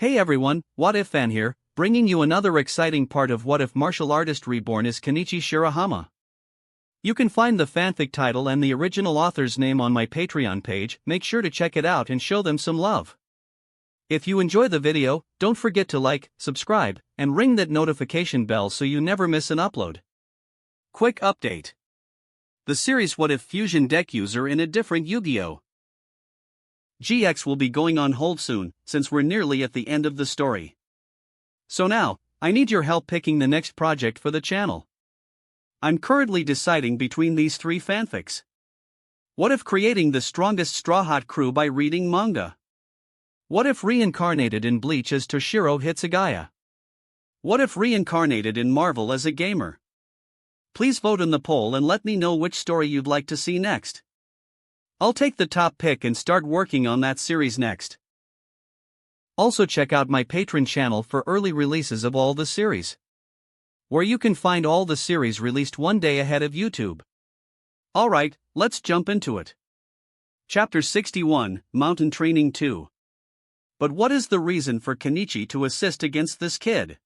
Hey everyone, What If Fan here, bringing you another exciting part of What If Martial Artist Reborn is Kenichi Shirahama. You can find the fanfic title and the original author's name on my Patreon page. Make sure to check it out and show them some love. If you enjoy the video, don't forget to like, subscribe, and ring that notification bell so you never miss an upload. Quick update. The series What If Fusion deck user in a different Yu-Gi-Oh! GX will be going on hold soon, since we're nearly at the end of the story. So now, I need your help picking the next project for the channel. I'm currently deciding between these three fanfics. What if creating the strongest Strawhat crew by reading manga? What if Reincarnated in Bleach as Toshiro Hitsugaya? What if Reincarnated in Marvel as a gamer? Please vote in the poll and let me know which story you'd like to see next. I'll take the top pick and start working on that series next. Also check out my Patreon channel for early releases of all the series, where you can find all the series released one day ahead of YouTube. Alright, let's jump into it. Chapter 61, Mountain Training 2. But what is the reason for Kenichi to assist against this kid?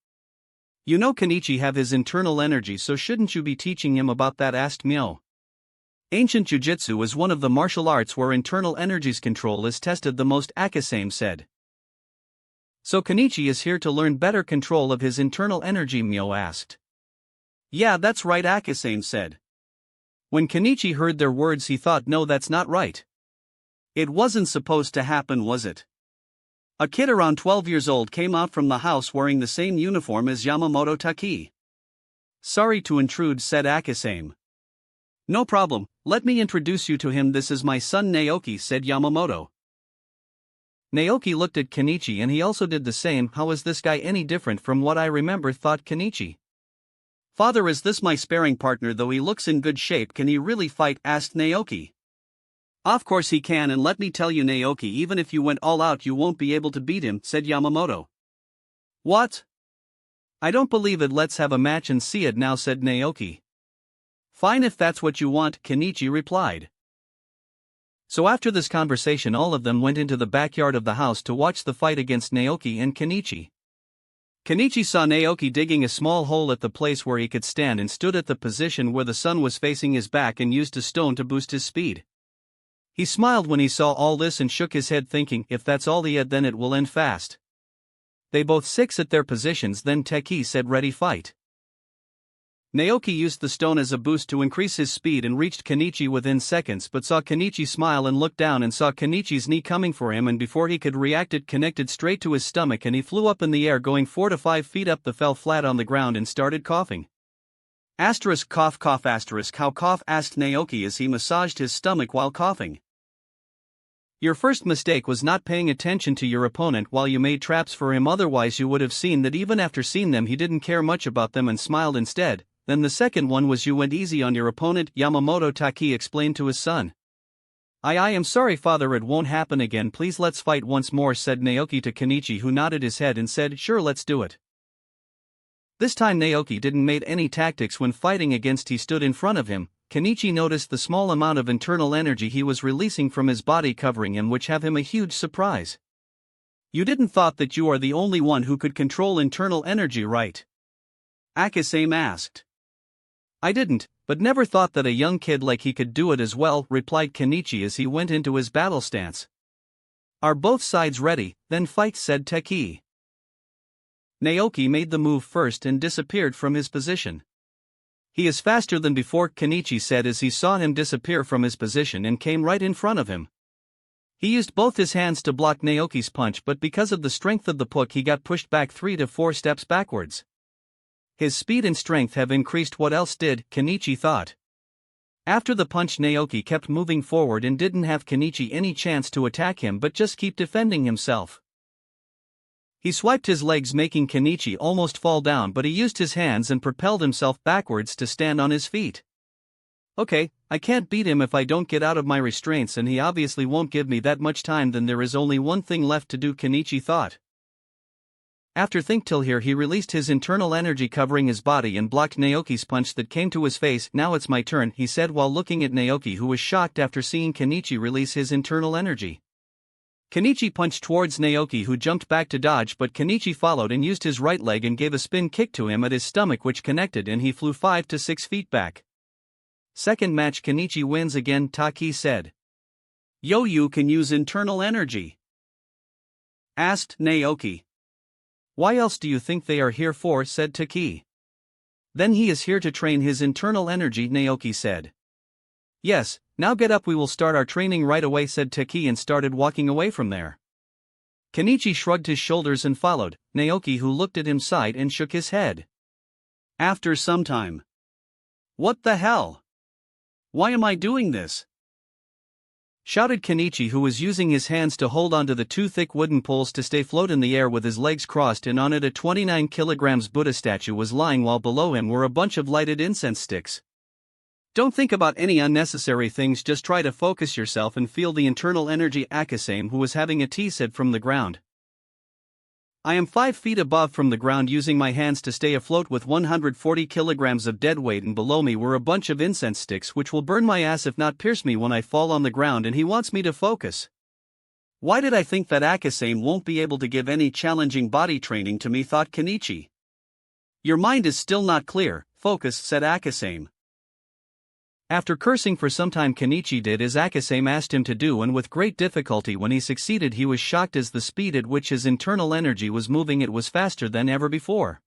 You know Kenichi have his internal energy, so shouldn't you be teaching him about that? Asked Myo. Ancient Jujutsu is one of the martial arts where internal energies control is tested the most, Akasame said. So Kenichi is here to learn better control of his internal energy, Myo asked. Yeah, that's right, Akasame said. When Kenichi heard their words he thought, no, that's not right. It wasn't supposed to happen, was it? A kid around 12 years old came out from the house wearing the same uniform as Yamamoto Taki. Sorry to intrude, said Akasame. No problem, let me introduce you to him. This is my son Naoki, said Yamamoto. Naoki looked at Kenichi and he also did the same. How is this guy any different from what I remember, thought Kenichi. Father, is this my sparring partner? Though he looks in good shape, can he really fight? Asked Naoki. Of course he can, and let me tell you, Naoki, even if you went all out you won't be able to beat him, said Yamamoto. What? I don't believe it. Let's have a match and see it now, said Naoki. Fine, if that's what you want, Kenichi replied. So after this conversation all of them went into the backyard of the house to watch the fight against Naoki and Kenichi. Kenichi saw Naoki digging a small hole at the place where he could stand and stood at the position where the sun was facing his back and used a stone to boost his speed. He smiled when he saw all this and shook his head thinking, if that's all he had then it will end fast. They both six at their positions, then Taki said, ready, fight. Naoki used the stone as a boost to increase his speed and reached Kenichi within seconds, but saw Kenichi smile and looked down and saw Kenichi's knee coming for him, and before he could react it connected straight to his stomach and he flew up in the air, going 4 to 5 feet up. Fell flat on the ground and started coughing. Asterisk cough cough asterisk how cough, asked Naoki as he massaged his stomach while coughing. Your first mistake was not paying attention to your opponent while you made traps for him, otherwise you would have seen that even after seeing them he didn't care much about them and smiled instead. Then the second one was you went easy on your opponent, Yamamoto Taki explained to his son. I am sorry, father, it won't happen again, please let's fight once more, said Naoki to Kenichi, who nodded his head and said, sure, let's do it. This time Naoki didn't make any tactics when fighting against he stood in front of him. Kenichi noticed the small amount of internal energy he was releasing from his body covering him, which have him a huge surprise. You didn't thought that you are the only one who could control internal energy, right? Akasame asked. I didn't, but never thought that a young kid like he could do it as well, replied Kenichi as he went into his battle stance. Are both sides ready? Then fight, said Taki. Naoki made the move first and disappeared from his position. He is faster than before, Kenichi said as he saw him disappear from his position and came right in front of him. He used both his hands to block Naoki's punch, but because of the strength of the puck he got pushed back 3 to 4 steps backwards. His speed and strength have increased. What else did, Kenichi thought. After the punch Naoki kept moving forward and didn't have Kenichi any chance to attack him but just keep defending himself. He swiped his legs making Kenichi almost fall down, but he used his hands and propelled himself backwards to stand on his feet. Okay, I can't beat him if I don't get out of my restraints, and he obviously won't give me that much time. Then there is only one thing left to do, Kenichi thought. After think till here he released his internal energy covering his body and blocked Naoki's punch that came to his face. Now it's my turn, he said while looking at Naoki, who was shocked after seeing Kenichi release his internal energy. Kenichi punched towards Naoki, who jumped back to dodge, but Kenichi followed and used his right leg and gave a spin kick to him at his stomach, which connected and he flew 5 to 6 feet back. Second match, Kenichi wins again, Taki said. You can use internal energy? Asked Naoki. Why else do you think they are here for, said Taki. Then he is here to train his internal energy, Naoki said. Yes, now get up, we will start our training right away, said Taki and started walking away from there. Kenichi shrugged his shoulders and followed Naoki, who looked at him, sighed and shook his head. After some time. What the hell? Why am I doing this? Shouted Kenichi, who was using his hands to hold onto the 2 thick wooden poles to stay float in the air with his legs crossed, and on it a 29 kilograms Buddha statue was lying, while below him were a bunch of lighted incense sticks. Don't think about any unnecessary things, just try to focus yourself and feel the internal energy, Akasame, who was having a tea, said from the ground. I am 5 feet above from the ground, using my hands to stay afloat with 140 kilograms of dead weight, and below me were a bunch of incense sticks which will burn my ass if not pierce me when I fall on the ground, and he wants me to focus. Why did I think that Akasame won't be able to give any challenging body training to me, thought Kenichi. Your mind is still not clear, focus, said Akasame. After cursing for some time, Kenichi did as Akasame asked him to do, and with great difficulty when he succeeded he was shocked as the speed at which his internal energy was moving, it was faster than ever before.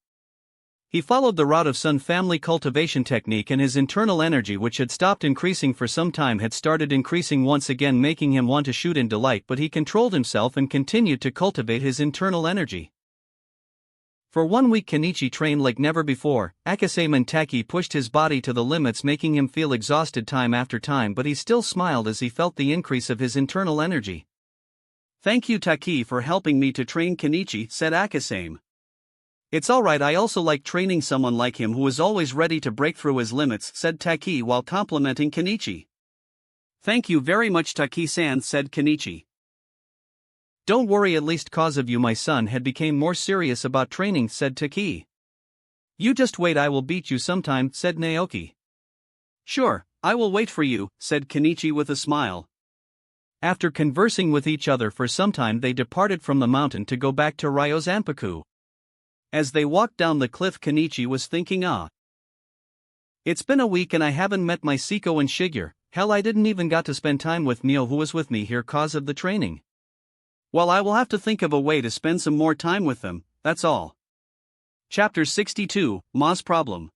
He followed the route of Sun family cultivation technique, and his internal energy, which had stopped increasing for some time, had started increasing once again, making him want to shoot in delight, but he controlled himself and continued to cultivate his internal energy. For 1 week Kenichi trained like never before. Akasame and Taki pushed his body to the limits, making him feel exhausted time after time, but he still smiled as he felt the increase of his internal energy. Thank you, Taki, for helping me to train Kenichi, said Akasame. It's alright, I also like training someone like him who is always ready to break through his limits, said Taki while complimenting Kenichi. Thank you very much, Taki-san, said Kenichi. Don't worry, at least cause of you my son had become more serious about training, said Taki. You just wait, I will beat you sometime, said Naoki. Sure, I will wait for you, said Kenichi with a smile. After conversing with each other for some time, they departed from the mountain to go back to Ryozanpaku. As they walked down the cliff, Kenichi was thinking, it's been a week and I haven't met my Siko and Shigeru. Hell, I didn't even got to spend time with Mio, who was with me here cause of the training. Well, I will have to think of a way to spend some more time with them, that's all. Chapter 62, Ma's Problem.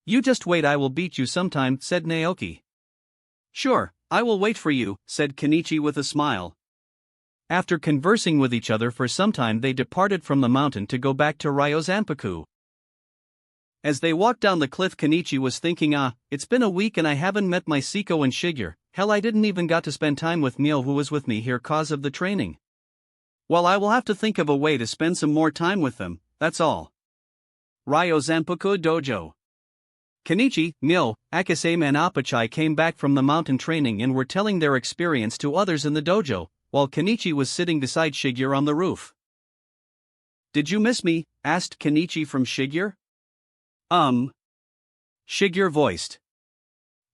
You just wait, I will beat you sometime, said Naoki. Sure, I will wait for you, said Kenichi with a smile. After conversing with each other for some time, they departed from the mountain to go back to Ryozanpaku. As they walked down the cliff, Kenichi was thinking, it's been a week and I haven't met my Siko and Shigeru. Hell, I didn't even got to spend time with Mio, who was with me here cause of the training. Well, I will have to think of a way to spend some more time with them, that's all. Ryozanpaku Dojo. Kenichi, Mio, Akasame and Apachai came back from the mountain training and were telling their experience to others in the dojo, while Kenichi was sitting beside Shigeru on the roof. Did you miss me? Asked Kenichi from Shigeru. Shigeru voiced.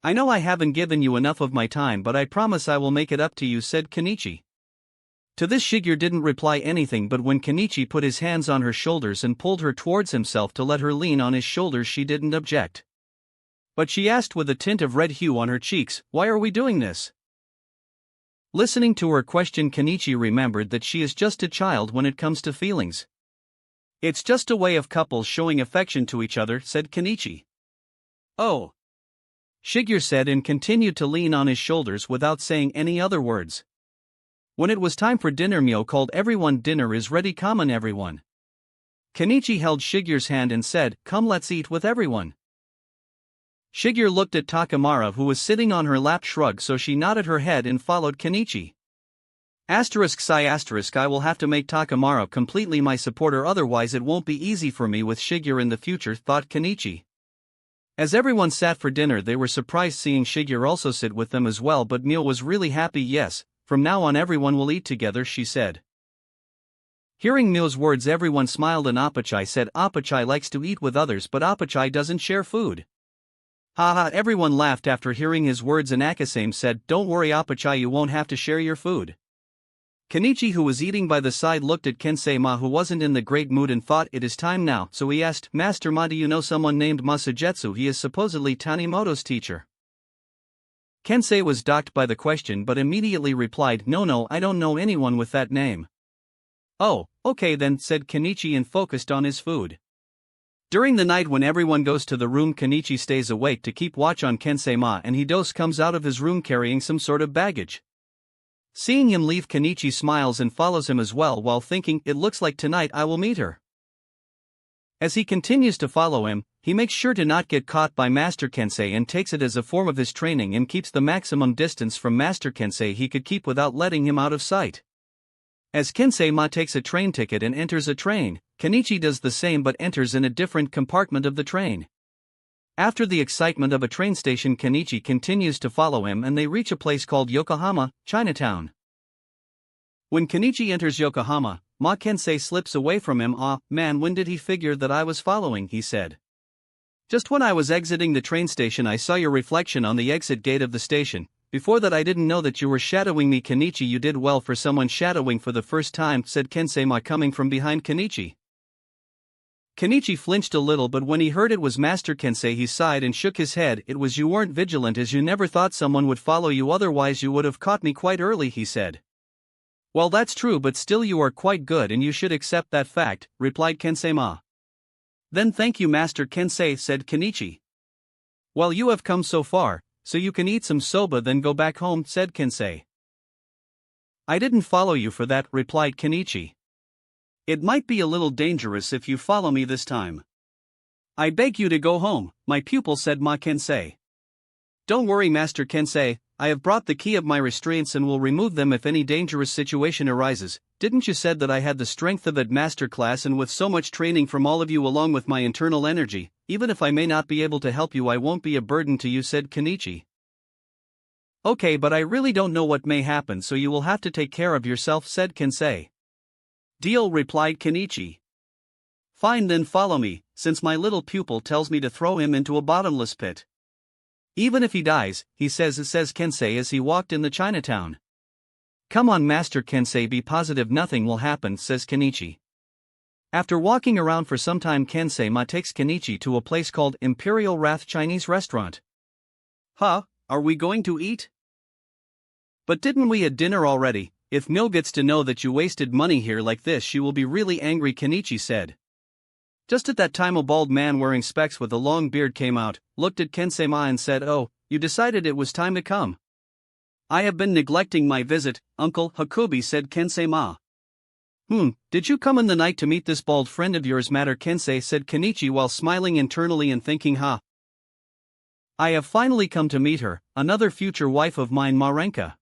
I know I haven't given you enough of my time, but I promise I will make it up to you, said Kenichi. To this Shigeru didn't reply anything, but when Kenichi put his hands on her shoulders and pulled her towards himself to let her lean on his shoulders, she didn't object. But she asked with a tint of red hue on her cheeks, why are we doing this? Listening to her question, Kenichi remembered that she is just a child when it comes to feelings. It's just a way of couples showing affection to each other, said Kenichi. Oh. Shigeru said and continued to lean on his shoulders without saying any other words. When it was time for dinner, Mio called everyone. Dinner is ready, come on everyone. Kenichi held Shigeru's hand and said, come let's eat with everyone. Shigeru looked at Takamura, who was sitting on her lap, shrugged, so she nodded her head and followed Kenichi. I will have to make Takamura completely my supporter, otherwise it won't be easy for me with Shigeru in the future, thought Kenichi. As everyone sat for dinner, they were surprised seeing Shigeru also sit with them as well, but Mio was really happy. Yes, from now on everyone will eat together, she said. Hearing Mio's words, everyone smiled and Apachai said Apachai likes to eat with others, but Apachai doesn't share food. Haha, everyone laughed after hearing his words and Akasame said, don't worry Apachai, you won't have to share your food. Kenichi, who was eating by the side, looked at Kensei Ma, who wasn't in the great mood, and thought, it is time now, so he asked, Master Ma, do you know someone named Masujetsu? He is supposedly Tanimoto's teacher. Kensei was docked by the question but immediately replied, no, I don't know anyone with that name. Oh, okay then, said Kenichi and focused on his food. During the night when everyone goes to the room, Kenichi stays awake to keep watch on Kensei Ma, and Hidos comes out of his room carrying some sort of baggage. Seeing him leave, Kenichi smiles and follows him as well, while thinking, it looks like tonight I will meet her. As he continues to follow him, he makes sure to not get caught by Master Kensei and takes it as a form of his training and keeps the maximum distance from Master Kensei he could keep without letting him out of sight. As Kensei Ma takes a train ticket and enters a train, Kenichi does the same but enters in a different compartment of the train. After the excitement of a train station, Kenichi continues to follow him and they reach a place called Yokohama, Chinatown. When Kenichi enters Yokohama, Ma Kensei slips away from him. Ah, man, when did he figure that I was following? He said. Just when I was exiting the train station, I saw your reflection on the exit gate of the station. Before that, I didn't know that you were shadowing me. Kenichi, you did well for someone shadowing for the first time, said Kensei Ma, coming from behind Kenichi. Kenichi flinched a little, but when he heard it was Master Kensei, he sighed and shook his head. It was you weren't vigilant, as you never thought someone would follow you, otherwise you would have caught me quite early, he said. Well, that's true, but still you are quite good and you should accept that fact, replied Kensei Ma. Then thank you, Master Kensei, said Kenichi. Well, you have come so far, so you can eat some soba then go back home, said Kensei. I didn't follow you for that, replied Kenichi. It might be a little dangerous if you follow me this time. I beg you to go home, my pupil, said Ma Kensei. Don't worry, Master Kensei, I have brought the key of my restraints and will remove them if any dangerous situation arises. Didn't you said that I had the strength of a master class, and with so much training from all of you along with my internal energy, even if I may not be able to help you, I won't be a burden to you, said Kenichi. Okay, but I really don't know what may happen, so you will have to take care of yourself, said Kensei. Deal, replied Kenichi. Fine, then follow me, since my little pupil tells me to throw him into a bottomless pit. Even if he dies, he says Kensei as he walked in the Chinatown. Come on, Master Kensei, be positive nothing will happen, says Kenichi. After walking around for some time, Kensei Ma takes Kenichi to a place called Imperial Wrath Chinese Restaurant. Huh, are we going to eat? But didn't we had dinner already? If Mil gets to know that you wasted money here like this, she will be really angry, Kenichi said. Just at that time, a bald man wearing specs with a long beard came out, looked at Kensei Ma and said, oh, you decided it was time to come. I have been neglecting my visit, Uncle Hakubi, said Kensei Ma. Did you come in the night to meet this bald friend of yours, Master Kensei, said Kenichi while smiling internally and thinking, I have finally come to meet her, another future wife of mine, Marenka.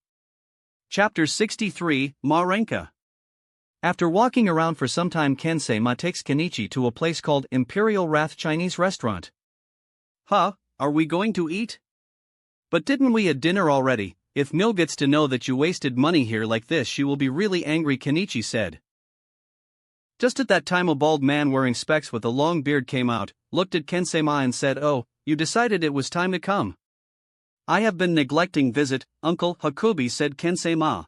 Chapter 63, Marenka. After walking around for some time, Kensei Ma takes Kenichi to a place called Imperial Wrath Chinese Restaurant. Are we going to eat? But didn't we had dinner already? If Mil gets to know that you wasted money here like this, she will be really angry, Kenichi said. Just at that time, a bald man wearing specs with a long beard came out, looked at Kensei Ma and said, oh, you decided it was time to come. I have been neglecting visit, Uncle Hakubi, said Kensei Ma.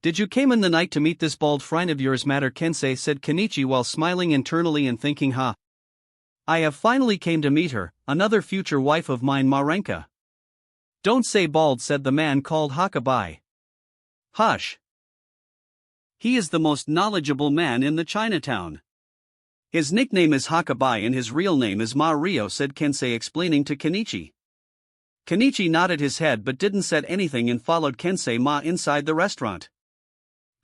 Did you came in the night to meet this bald friend of yours, Master Kensei, said Kenichi while smiling internally and thinking, I have finally came to meet her, another future wife of mine, Marenka. Don't say bald, said the man called Hakabai. Hush. He is the most knowledgeable man in the Chinatown. His nickname is Hakabai and his real name is Mario, said Kensei, explaining to Kenichi. Kenichi nodded his head but didn't say anything and followed Kensei Ma inside the restaurant.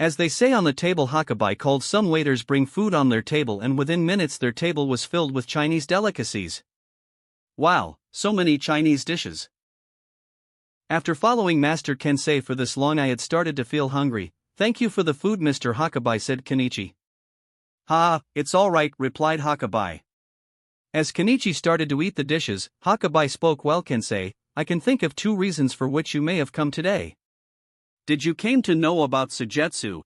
As they say on the table, Hakabai called some waiters bring food on their table, and within minutes their table was filled with Chinese delicacies. Wow, so many Chinese dishes. After following Master Kensei for this long, I had started to feel hungry. Thank you for the food, Mr. Hakabai, said Kenichi. It's all right, replied Hakabai. As Kenichi started to eat the dishes, Hakabai spoke, well, Kensei, I can think of 2 reasons for which you may have come today. Did you came to know about Sujetsu?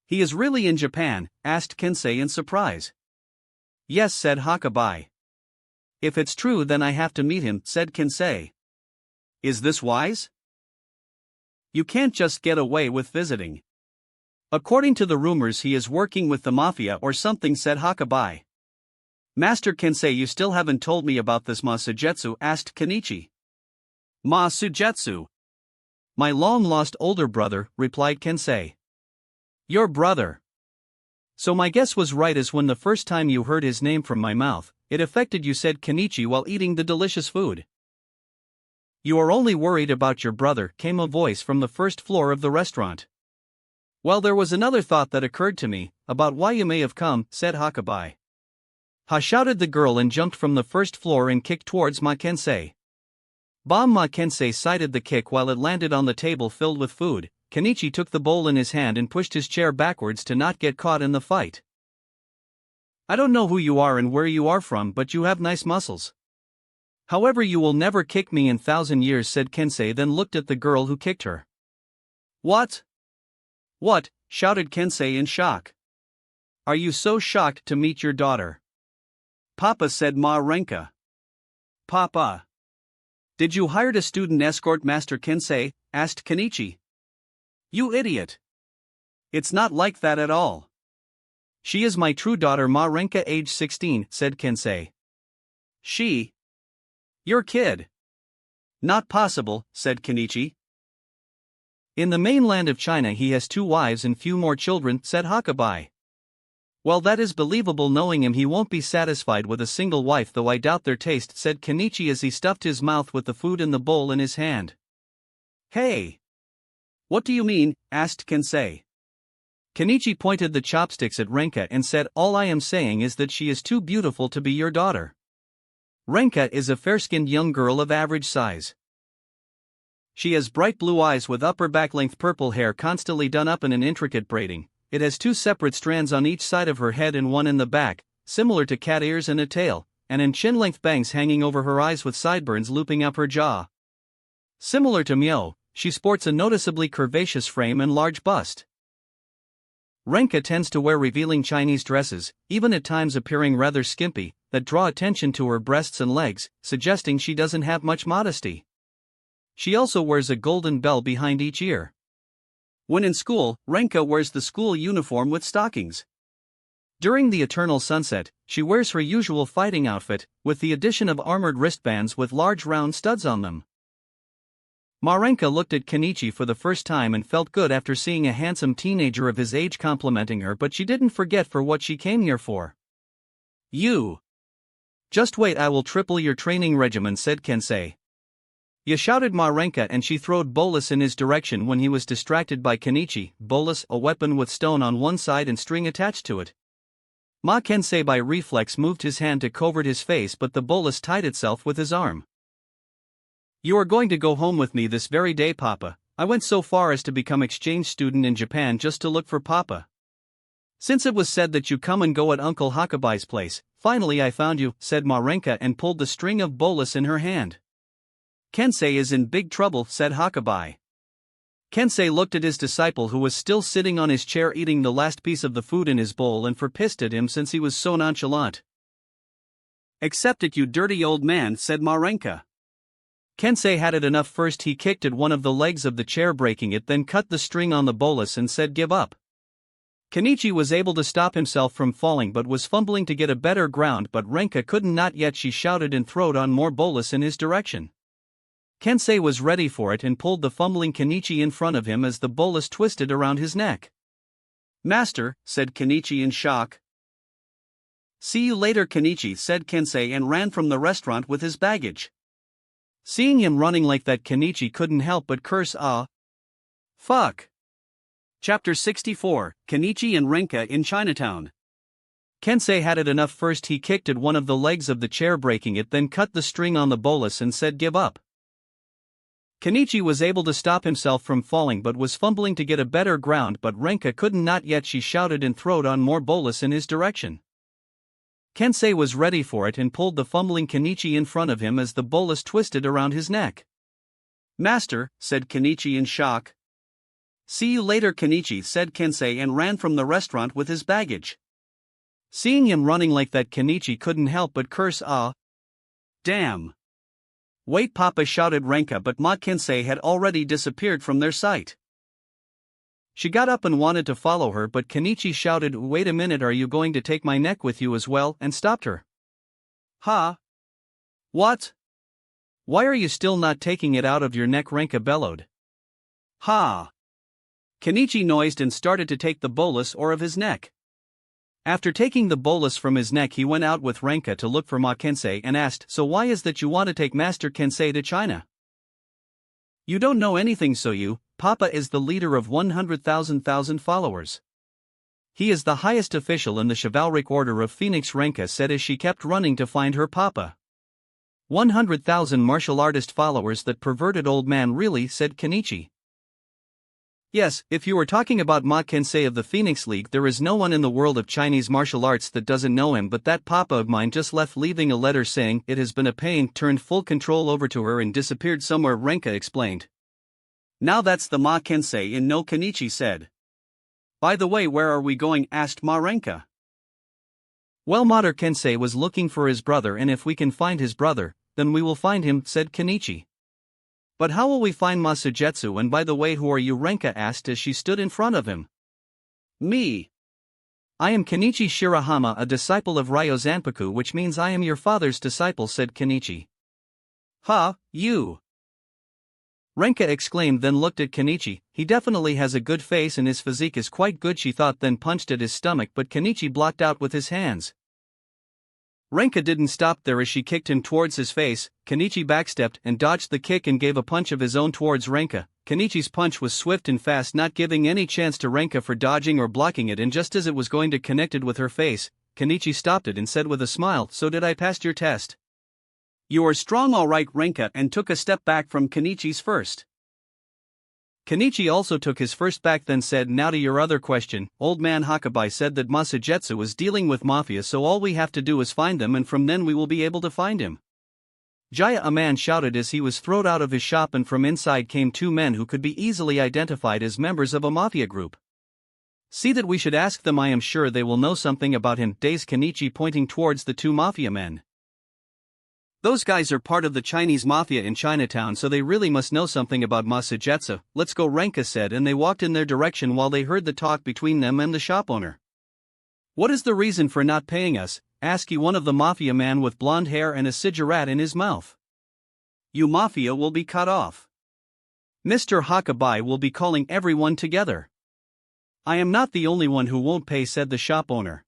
He is really in Japan, asked Kensei in surprise. Yes, said Hakabai. If it's true, then I have to meet him, said Kensei. Is this wise? You can't just get away with visiting. According to the rumors, he is working with the mafia or something, said Hakabai. Master Kensei, you still haven't told me about this Ma Sujetsu, asked Kenichi. Ma Sujetsu? My long-lost older brother, replied Kensei. Your brother? So my guess was right, as when the first time you heard his name from my mouth, it affected you, said Kenichi while eating the delicious food. You are only worried about your brother, came a voice from the first floor of the restaurant. Well, there was another thought that occurred to me, about why you may have come, said Hakabai. Ha, shouted the girl and jumped from the first floor and kicked towards Ma Kensei. Bomb! Ma Kensei sighted the kick while it landed on the table filled with food. Kenichi took the bowl in his hand and pushed his chair backwards to not get caught in the fight. I don't know who you are and where you are from, but you have nice muscles. However, you will never kick me in 1,000 years, said Kensei, then looked at the girl who kicked her. What? What? Shouted Kensei in shock. Are you so shocked to meet your daughter? Papa, said Ma Renka. Papa. Did you hire a student escort, Master Kensei? Asked Kenichi. You idiot. It's not like that at all. She is my true daughter, Ma Renka, age 16, said Kensei. She? Your kid? Not possible, said Kenichi. In the mainland of China he has 2 wives and few more children, said Hakabai. Well, that is believable. Knowing him, he won't be satisfied with a single wife, though I doubt their taste, said Kenichi as he stuffed his mouth with the food in the bowl in his hand. Hey! What do you mean? Asked Kensei. Kenichi pointed the chopsticks at Renka and said, all I am saying is that she is too beautiful to be your daughter. Renka is a fair-skinned young girl of average size. She has bright blue eyes with upper back-length purple hair constantly done up in an intricate braiding. It has 2 separate strands on each side of her head and one in the back, similar to cat ears, and a tail, and in chin-length bangs hanging over her eyes with sideburns looping up her jaw. Similar to Myo, she sports a noticeably curvaceous frame and large bust. Renka tends to wear revealing Chinese dresses, even at times appearing rather skimpy, that draw attention to her breasts and legs, suggesting she doesn't have much modesty. She also wears a golden bell behind each ear. When in school, Renka wears the school uniform with stockings. During the eternal sunset, she wears her usual fighting outfit, with the addition of armored wristbands with large round studs on them. Marenka looked at Kenichi for the first time and felt good after seeing a handsome teenager of his age complimenting her, but she didn't forget for what she came here for. You! Just wait, I will triple your training regimen, said Kensei. Ya, shouted Marenka, and she throwed Bolus in his direction when he was distracted by Kenichi. Bolus, a weapon with stone on one side and string attached to it. Ma Kensei by reflex moved his hand to cover his face, but the bolus tied itself with his arm. You are going to go home with me this very day, Papa. I went so far as to become exchange student in Japan just to look for Papa. Since it was said that you come and go at Uncle Hakabai's place, finally I found you, said Marenka and pulled the string of bolus in her hand. Kensei is in big trouble, said Hakabai. Kensei looked at his disciple, who was still sitting on his chair eating the last piece of the food in his bowl, and pissed at him since he was so nonchalant. Accept it, you dirty old man, said Marenka. Kensei had it enough. First he kicked at one of the legs of the chair, breaking it, then cut the string on the bolus and said, give up. Kenichi was able to stop himself from falling but was fumbling to get a better ground, but Renka couldn't. Not yet, she shouted and throwed on more bolus in his direction. Kensei was ready for it and pulled the fumbling Kenichi in front of him as the bolus twisted around his neck. Master, said Kenichi in shock. See you later, Kenichi, said Kensei and ran from the restaurant with his baggage. Seeing him running like that, Kenichi couldn't help but curse, fuck. Chapter 64, Kenichi and Renka in Chinatown. Kensei had it enough. First he kicked at one of the legs of the chair, breaking it, then cut the string on the bolus and said, give up. Kenichi was able to stop himself from falling but was fumbling to get a better ground, but Renka couldn't. Not yet, she shouted and throwed on more bolus in his direction. Kensei was ready for it and pulled the fumbling Kenichi in front of him as the bolus twisted around his neck. Master, said Kenichi in shock. See you later, Kenichi, said Kensei and ran from the restaurant with his baggage. Seeing him running like that, Kenichi couldn't help but curse, damn. Wait, Papa, shouted Renka, but Ma Kensei had already disappeared from their sight. She got up and wanted to follow her, but Kenichi shouted, "Wait a minute, are you going to take my neck with you as well?" and stopped her. "Ha? What? Why are you still not taking it out of your neck?" Renka bellowed. "Ha!" Kenichi noised and started to take the bolus of his neck. After taking the bolus from his neck, he went out with Renka to look for Ma Kensei and asked, "So why is that you want to take Master Kensei to China? You don't know anything, so you, Papa is the leader of 100,000 followers. He is the highest official in the chivalric order of Phoenix," Renka said as she kept running to find her papa. 100,000 martial artist followers, that perverted old man, really, said Kenichi. Yes, if you were talking about Ma Kensei of the Phoenix League, there is no one in the world of Chinese martial arts that doesn't know him, but that papa of mine just left, leaving a letter saying it has been a pain, turned full control over to her and disappeared somewhere, Renka explained. Now that's the Ma Kensei in no, Kenichi said. By the way, where are we going? Asked Ma Renka. Well, Mater Kensei was looking for his brother, and if we can find his brother, then we will find him, said Kenichi. But how will we find Ma Sujetsu? And by the way, who are you? Renka asked as she stood in front of him. Me. I am Kenichi Shirahama, a disciple of Ryo Zanpaku, which means I am your father's disciple, said Kenichi. Ha, you. Renka exclaimed, then looked at Kenichi. He definitely has a good face and his physique is quite good, she thought, then punched at his stomach, but Kenichi blocked out with his hands. Renka didn't stop there as she kicked him towards his face. Kenichi backstepped and dodged the kick and gave a punch of his own towards Renka. Kenichi's punch was swift and fast, not giving any chance to Renka for dodging or blocking it, and just as it was going to connect it with her face, Kenichi stopped it and said with a smile, "So did I pass your test?" "You are strong, all right," Renka, and took a step back from Kenichi's first. Kenichi also took his first back, then said, "Now to your other question. Old man Hakabai said that Ma Sujetsu is dealing with mafia, so all we have to do is find them, and from then we will be able to find him." Jaya, a man, shouted as he was thrown out of his shop, and from inside came two men who could be easily identified as members of a mafia group. "See that we should ask them, I am sure they will know something about him," dazed Kenichi, pointing towards the two mafia men. "Those guys are part of the Chinese mafia in Chinatown, so they really must know something about Ma Sujetsu. Let's go," Renka said, and they walked in their direction while they heard the talk between them and the shop owner. "What is the reason for not paying us?" asked one of the mafia man with blonde hair and a cigarette in his mouth. "You mafia will be cut off. Mr. Hakabai will be calling everyone together." "I am not the only one who won't pay," said the shop owner.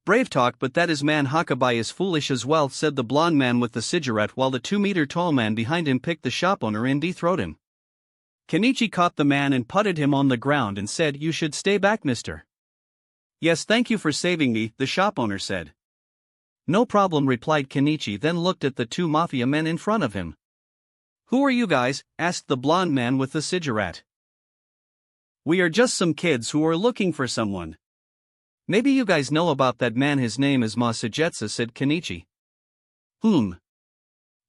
"Brave talk, but that is man Hakabai is foolish as well," said the blonde man with the cigarette, while the 2-meter tall man behind him picked the shop owner and dethroned him. Kenichi caught the man and putted him on the ground and said, "You should stay back, mister." "Yes, thank you for saving me," the shop owner said. "No problem," replied Kenichi, then looked at the two mafia men in front of him. "Who are you guys?" asked the blonde man with the cigarette. "We are just some kids who are looking for someone. Maybe you guys know about that man, his name is Ma Sujetsu," said Kenichi. "Whom?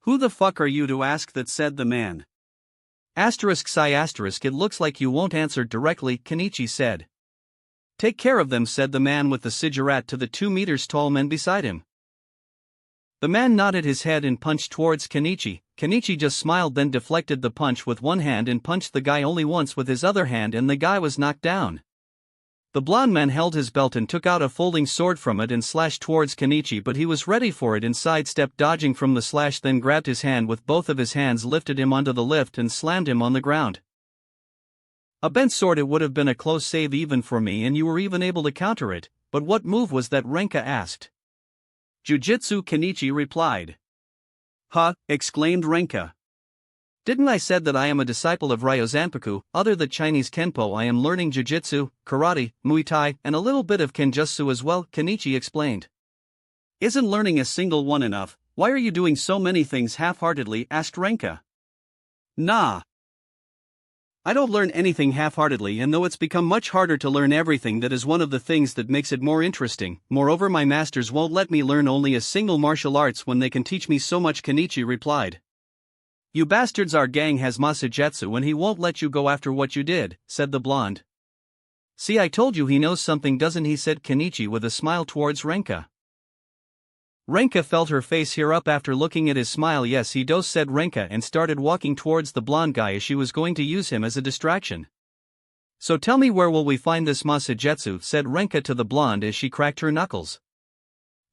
Who the fuck are you to ask that?" said the man. Psi asterisk, "It looks like you won't answer directly," Kenichi said. "Take care of them," said the man with the cigarette to the 2 meters tall man beside him. The man nodded his head and punched towards Kenichi. Kenichi just smiled, then deflected the punch with one hand and punched the guy only once with his other hand, and the guy was knocked down. The blonde man held his belt and took out a folding sword from it and slashed towards Kenichi, but he was ready for it and sidestepped, dodging from the slash, then grabbed his hand with both of his hands, lifted him onto the lift and slammed him on the ground. "A bent sword, it would have been a close save even for me, and you were even able to counter it, but what move was that?" Renka asked. "Jujitsu," Kenichi replied. "Huh," exclaimed Renka. "Didn't I said that I am a disciple of Ryo Zanpaku? Other than Chinese Kenpo, I am learning Jiu-Jitsu, Karate, Muay Thai, and a little bit of Kenjutsu as well," Kenichi explained. "Isn't learning a single one enough? Why are you doing so many things half-heartedly?" asked Renka. "Nah. I don't learn anything half-heartedly, and though it's become much harder to learn everything, that is one of the things that makes it more interesting. Moreover, my masters won't let me learn only a single martial arts when they can teach me so much," Kenichi replied. "You bastards, our gang has Ma Sujetsu and he won't let you go after what you did," said the blonde. "See, I told you he knows something, doesn't he?" said Kenichi with a smile towards Renka. Renka felt her face heat up after looking at his smile. "Yes, he does," said Renka, and started walking towards the blonde guy as she was going to use him as a distraction. So tell me, where will we find this Masajetsu, said Renka to the blonde as she cracked her knuckles.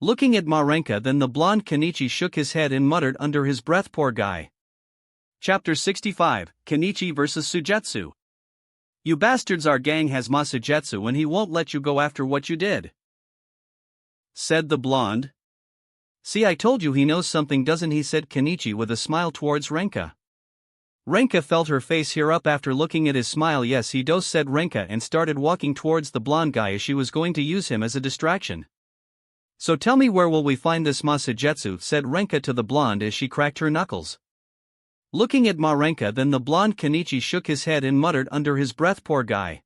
Looking at Renka, then the blonde Kenichi shook his head and muttered under his breath, poor guy. Chapter 65, Kenichi vs Sujetsu. You bastards, our gang has Masajetsu and he won't let you go after what you did, said the blonde. See, I told you he knows something, doesn't he, said Kenichi with a smile towards Renka. Renka felt her face heat up after looking at his smile. Yes, he does, said Renka, and started walking towards the blonde guy as she was going to use him as a distraction. So tell me, where will we find this Masajetsu, said Renka to the blonde as she cracked her knuckles. Looking at Renka, then the blonde Kenichi shook his head and muttered under his breath, poor guy.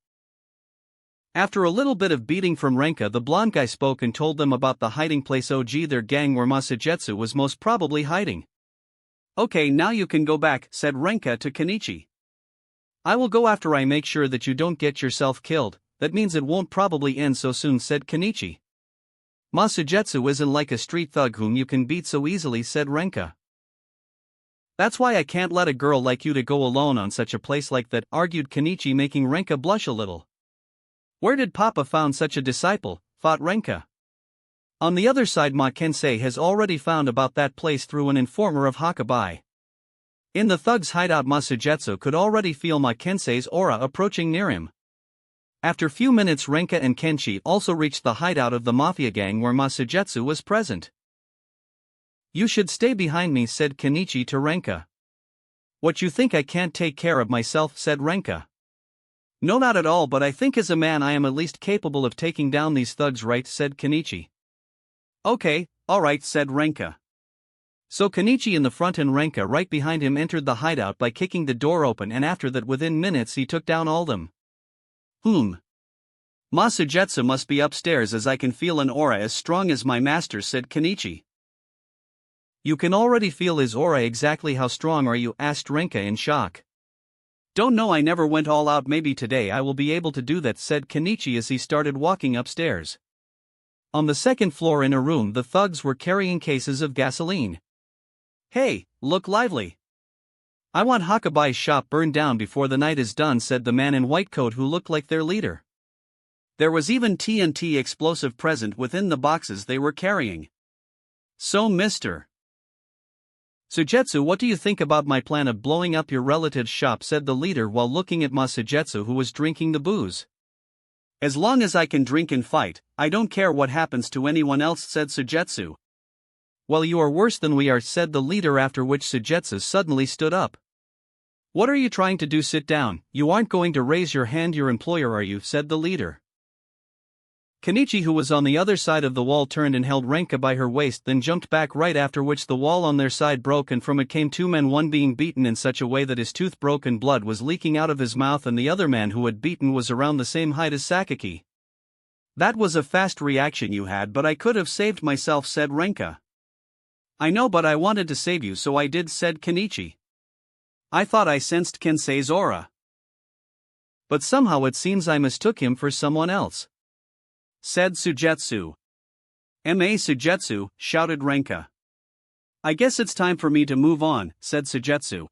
After a little bit of beating from Renka, the blonde guy spoke and told them about the hiding place their gang where Masajetsu was most probably hiding. Okay, now you can go back, said Renka to Kenichi. I will go after I make sure that you don't get yourself killed. That means it won't probably end so soon, said Kenichi. Masajetsu isn't like a street thug whom you can beat so easily, said Renka. That's why I can't let a girl like you to go alone on such a place like that, argued Kenichi, making Renka blush a little. Where did Papa found such a disciple, thought Renka. On the other side, Kensei has already found about that place through an informer of Hakabai. In the thug's hideout, Masajetsu could already feel Kensei's aura approaching near him. After few minutes, Renka and Kenshi also reached the hideout of the mafia gang where Masajetsu was present. You should stay behind me, said Kenichi to Renka. What, you think I can't take care of myself, said Renka. No, not at all, but I think as a man I am at least capable of taking down these thugs, right, said Kenichi. Okay, alright, said Renka. So Kenichi in the front and Renka right behind him entered the hideout by kicking the door open, and after that within minutes he took down all them. Masajetsu must be upstairs, as I can feel an aura as strong as my master, said Kenichi. You can already feel his aura. Exactly how strong are you, asked Renka in shock. Don't know, I never went all out, maybe today I will be able to do that, said Kenichi as he started walking upstairs. On the second floor in a room, the thugs were carrying cases of gasoline. Hey, look lively. I want Hakabai's shop burned down before the night is done, said the man in white coat who looked like their leader. There was even TNT explosive present within the boxes they were carrying. So Mr. Sujetsu, what do you think about my plan of blowing up your relative's shop, said the leader while looking at Masajetsu, who was drinking the booze. As long as I can drink and fight, I don't care what happens to anyone else, said Sujetsu. Well, you are worse than we are, said the leader, after which Sujetsu suddenly stood up. What are you trying to do? Sit down, you aren't going to raise your hand your employer, are you, said the leader. Kenichi, who was on the other side of the wall, turned and held Renka by her waist, then jumped back, right after which the wall on their side broke and from it came two men, one being beaten in such a way that his tooth broke and blood was leaking out of his mouth, and the other man who had beaten was around the same height as Sakaki. That was a fast reaction you had, but I could have saved myself, said Renka. I know, but I wanted to save you, so I did, said Kenichi. I thought I sensed Kensei's aura, but somehow it seems I mistook him for someone else, said Sujetsu. Sujetsu, shouted Renka. I guess it's time for me to move on, said Sujetsu.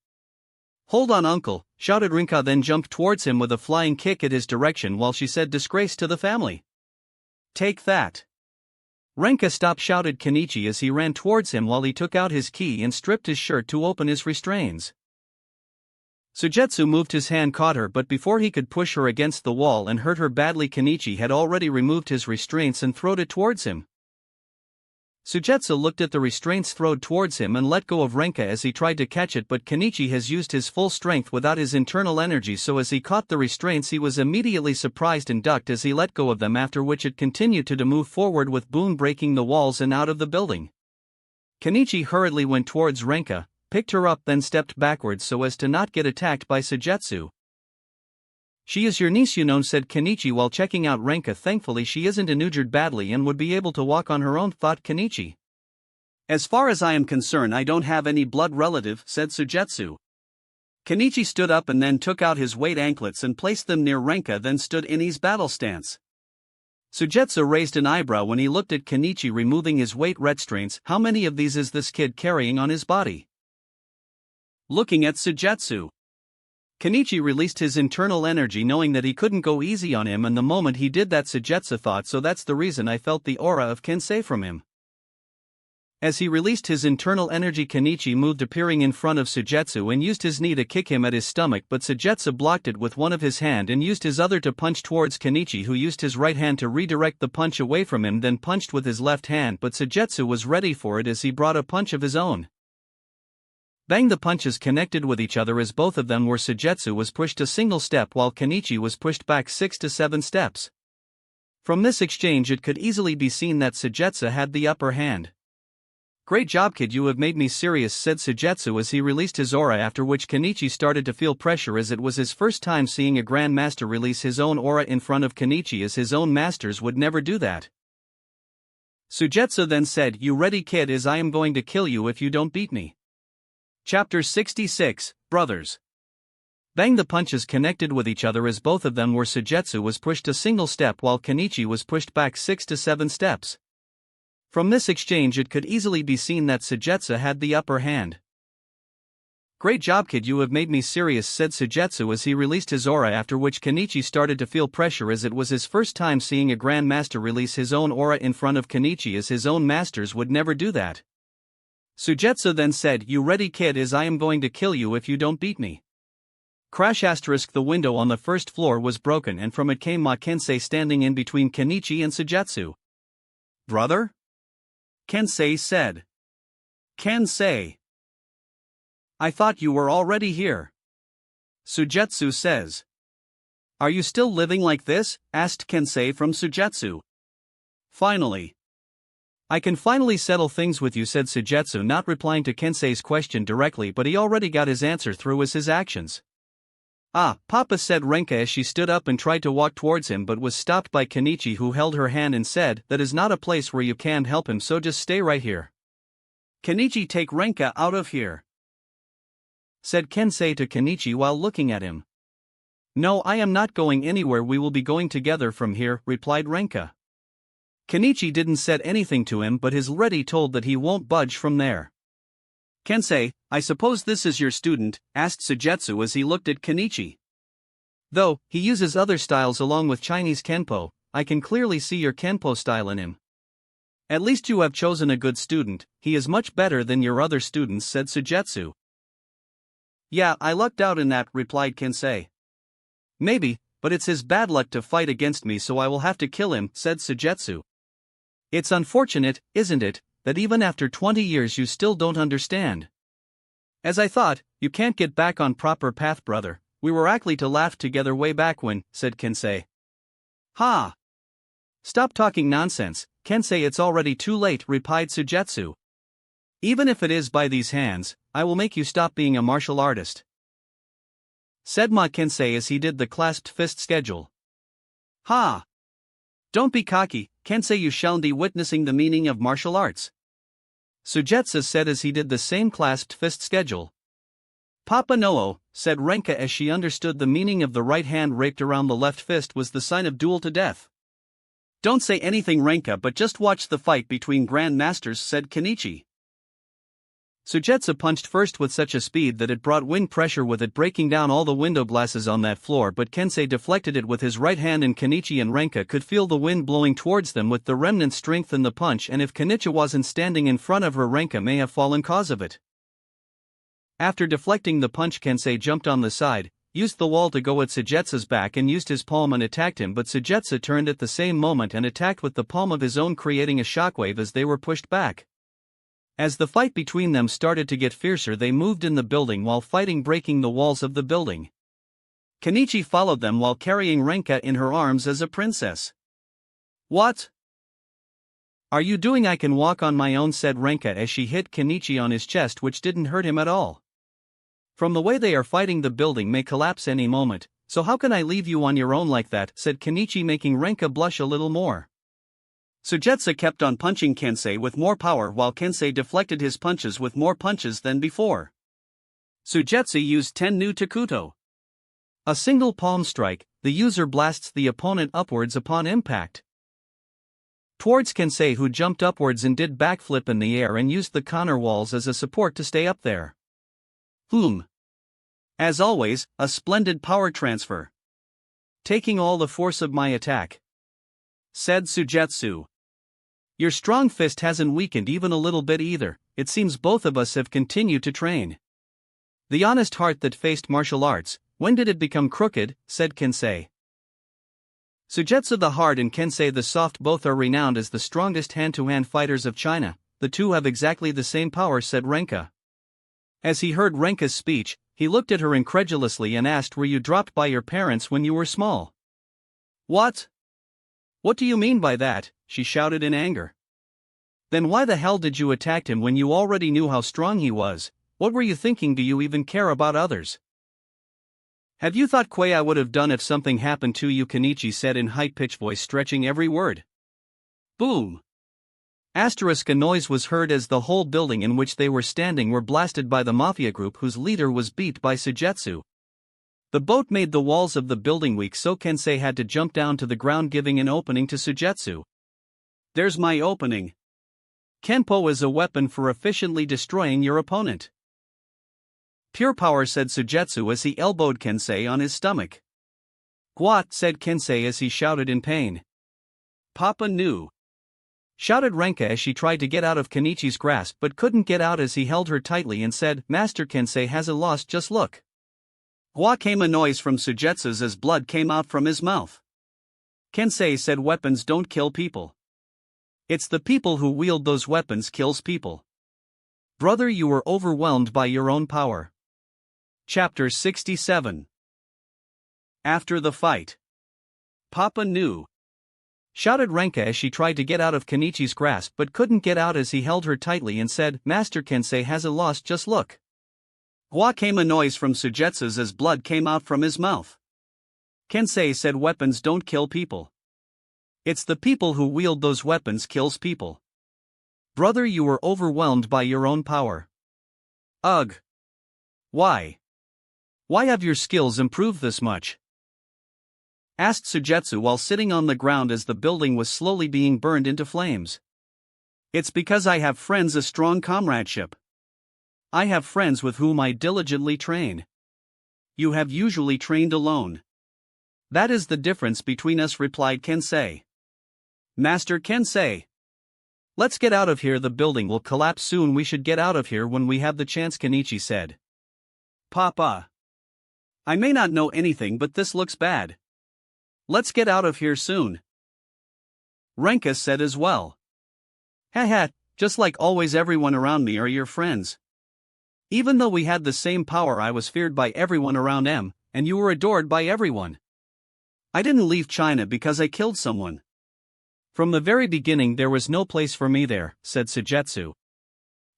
Hold on, uncle, shouted Renka, then jumped towards him with a flying kick at his direction while she said, disgrace to the family. Take that. Renka, stop, shouted Kenichi as he ran towards him while he took out his key and stripped his shirt to open his restraints. Sujetsu moved his hand, caught her, but before he could push her against the wall and hurt her badly, Kenichi had already removed his restraints and thrown it towards him. Sujetsu looked at the restraints thrown towards him and let go of Renka as he tried to catch it, but Kenichi has used his full strength without his internal energy, so as he caught the restraints he was immediately surprised and ducked as he let go of them, after which it continued to move forward with boom breaking the walls and out of the building. Kenichi hurriedly went towards Renka, picked her up, then stepped backwards so as to not get attacked by Sujetsu. She is your niece, you know, said Kenichi while checking out Renka. Thankfully she isn't injured badly and would be able to walk on her own, thought Kenichi. As far as I am concerned, I don't have any blood relative, said Sujetsu. Kenichi stood up and then took out his weight anklets and placed them near Renka, then stood in his battle stance. Sujetsu raised an eyebrow when he looked at Kenichi removing his weight restraints. How many of these is this kid carrying on his body? Looking at Sujetsu, Kenichi released his internal energy knowing that he couldn't go easy on him, and the moment he did that Sujetsu thought, so that's the reason I felt the aura of Kensei from him. As he released his internal energy, Kenichi moved, appearing in front of Sujetsu, and used his knee to kick him at his stomach, but Sujetsu blocked it with one of his hand and used his other to punch towards Kenichi, who used his right hand to redirect the punch away from him, then punched with his left hand, but Sujetsu was ready for it as he brought a punch of his own. Bang! The punches connected with each other as both of them were. Sujetsu was pushed a single step while Kenichi was pushed back 6 to 7 steps. From this exchange it could easily be seen that Sujetsu had the upper hand. "Great job, kid, you have made me serious," said Sujetsu as he released his aura, after which Kenichi started to feel pressure as it was his first time seeing a Grand Master release his own aura in front of Kenichi, as his own masters would never do that. Sujetsu then said, "You ready, kid, as I am going to kill you if you don't beat me." Chapter 66, Brothers. Bang! The punches connected with each other as both of them were. Sujetsu was pushed a single step while Kenichi was pushed back 6 to 7 steps. From this exchange it could easily be seen that Sujetsu had the upper hand. "Great job, kid, you have made me serious," said Sujetsu as he released his aura, after which Kenichi started to feel pressure as it was his first time seeing a Grand Master release his own aura in front of Kenichi, as his own masters would never do that. Sujetsu then said, "You ready, kid, as I am going to kill you if you don't beat me." Crash! The window on the first floor was broken, and from it came Kensei standing in between Kenichi and Sujetsu. "Brother?" Kensei said. "Kensei, I thought you were already here." Sujetsu says. "Are you still living like this?" asked Kensei from Sujetsu. "Finally. I can finally settle things with you," said Sujetsu, not replying to Kensei's question directly, but he already got his answer through as his actions. "Ah, Papa," said Renka as she stood up and tried to walk towards him, but was stopped by Kenichi, who held her hand and said, "That is not a place where you can help him, so just stay right here." "Kenichi, take Renka out of here," said Kensei to Kenichi while looking at him. "No, I am not going anywhere, we will be going together from here," replied Renka. Kenichi didn't said anything to him, but is already told that he won't budge from there. "Kensei, I suppose this is your student?" asked Sujetsu as he looked at Kenichi. "Though he uses other styles along with Chinese Kenpo, I can clearly see your Kenpo style in him." "At least you have chosen a good student, he is much better than your other students," said Sujetsu. "Yeah, I lucked out in that," replied Kensei. "Maybe, but it's his bad luck to fight against me, so I will have to kill him," said Sujetsu. "It's unfortunate, isn't it, that even after 20 years you still don't understand? As I thought, you can't get back on proper path, brother. We were actually to laugh together way back when," said Kensei. "Ha! Stop talking nonsense, Kensei, it's already too late," replied Sujetsu. "Even if it is by these hands, I will make you stop being a martial artist," said Kensei as he did the clasped fist schedule. "Ha! Don't be cocky, Kensei, you shall be witnessing the meaning of martial arts," Sujetsu said as he did the same clasped fist schedule. "Papa no," said Renka as she understood the meaning of the right hand raped around the left fist was the sign of duel to death. "Don't say anything, Renka, but just watch the fight between Grand Masters," said Kenichi. Sujetsu punched first with such a speed that it brought wind pressure with it, breaking down all the window glasses on that floor, but Kensei deflected it with his right hand and Kenichi and Renka could feel the wind blowing towards them with the remnant strength in the punch, and if Kenichi wasn't standing in front of her, Renka may have fallen cause of it. After deflecting the punch, Kensei jumped on the side, used the wall to go at Sujetsu's back and used his palm and attacked him, but Sujetsu turned at the same moment and attacked with the palm of his own, creating a shockwave as they were pushed back. As the fight between them started to get fiercer, they moved in the building while fighting, breaking the walls of the building. Kenichi followed them while carrying Renka in her arms as a princess. "What are you doing? I can walk on my own," said Renka as she hit Kenichi on his chest, which didn't hurt him at all. "From the way they are fighting, the building may collapse any moment, so how can I leave you on your own like that?" said Kenichi, making Renka blush a little more. Sujetsu kept on punching Kensei with more power while Kensei deflected his punches with more punches than before. Sujetsu used 10 new Takuto. A single palm strike, the user blasts the opponent upwards upon impact. Towards Kensei, who jumped upwards and did backflip in the air and used the corner walls as a support to stay up there. As always, a splendid power transfer. Taking all the force of my attack," said Sujetsu. "Your strong fist hasn't weakened even a little bit either. It seems both of us have continued to train." "The honest heart that faced martial arts, when did it become crooked?" said Kensei. Sujetsu the hard and Kensei the soft both are renowned as the strongest hand-to-hand fighters of China. The two have exactly the same power, said Renka. As he heard Renka's speech, he looked at her incredulously and asked, "Were you dropped by your parents when you were small?" "What? What do you mean by that?" she shouted in anger. "Then why the hell did you attack him when you already knew how strong he was? What were you thinking? Do you even care about others? Have you thought Quay I would have done if something happened to you?" Kenichi said in high-pitched voice, stretching every word. Boom! A noise was heard as the whole building in which they were standing were blasted by the mafia group whose leader was beat by Sujetsu. The boat made the walls of the building weak, so Kensei had to jump down to the ground, giving an opening to Sujetsu. "There's my opening. Kenpo is a weapon for efficiently destroying your opponent." "Pure power," said Sujetsu as he elbowed Kensei on his stomach. "Gwat," said Kensei as he shouted in pain. "Papa knew," shouted Renka as she tried to get out of Kenichi's grasp but couldn't get out as he held her tightly and said, "Master Kensei has a loss, just look." Gwa came a noise from Sujetsu's as blood came out from his mouth. Kensei said, "Weapons don't kill people. It's the people who wield those weapons kills people. Brother, you were overwhelmed by your own power." Chapter 67. After the fight. "Papa knew," shouted Renka as she tried to get out of Kenichi's grasp but couldn't get out as he held her tightly and said, "Master Kensei has a loss, just look." Gwa came a noise from Sujetsu's as blood came out from his mouth. Kensei said, "Weapons don't kill people. It's the people who wield those weapons kills people. Brother, you were overwhelmed by your own power." "Ugh. Why? Why have your skills improved this much?" asked Sujetsu while sitting on the ground as the building was slowly being burned into flames. "It's because I have friends, a strong comradeship. I have friends with whom I diligently train. You have usually trained alone. That is the difference between us," replied Kensei. "Master Kensei, let's get out of here. The building will collapse soon. We should get out of here when we have the chance," Kenichi said. "Papa, I may not know anything, but this looks bad. Let's get out of here soon," Renka said as well. "Haha, just like always, everyone around me are your friends. Even though we had the same power, I was feared by everyone around M, and you were adored by everyone. I didn't leave China because I killed someone. From the very beginning there was no place for me there," said Sujetsu.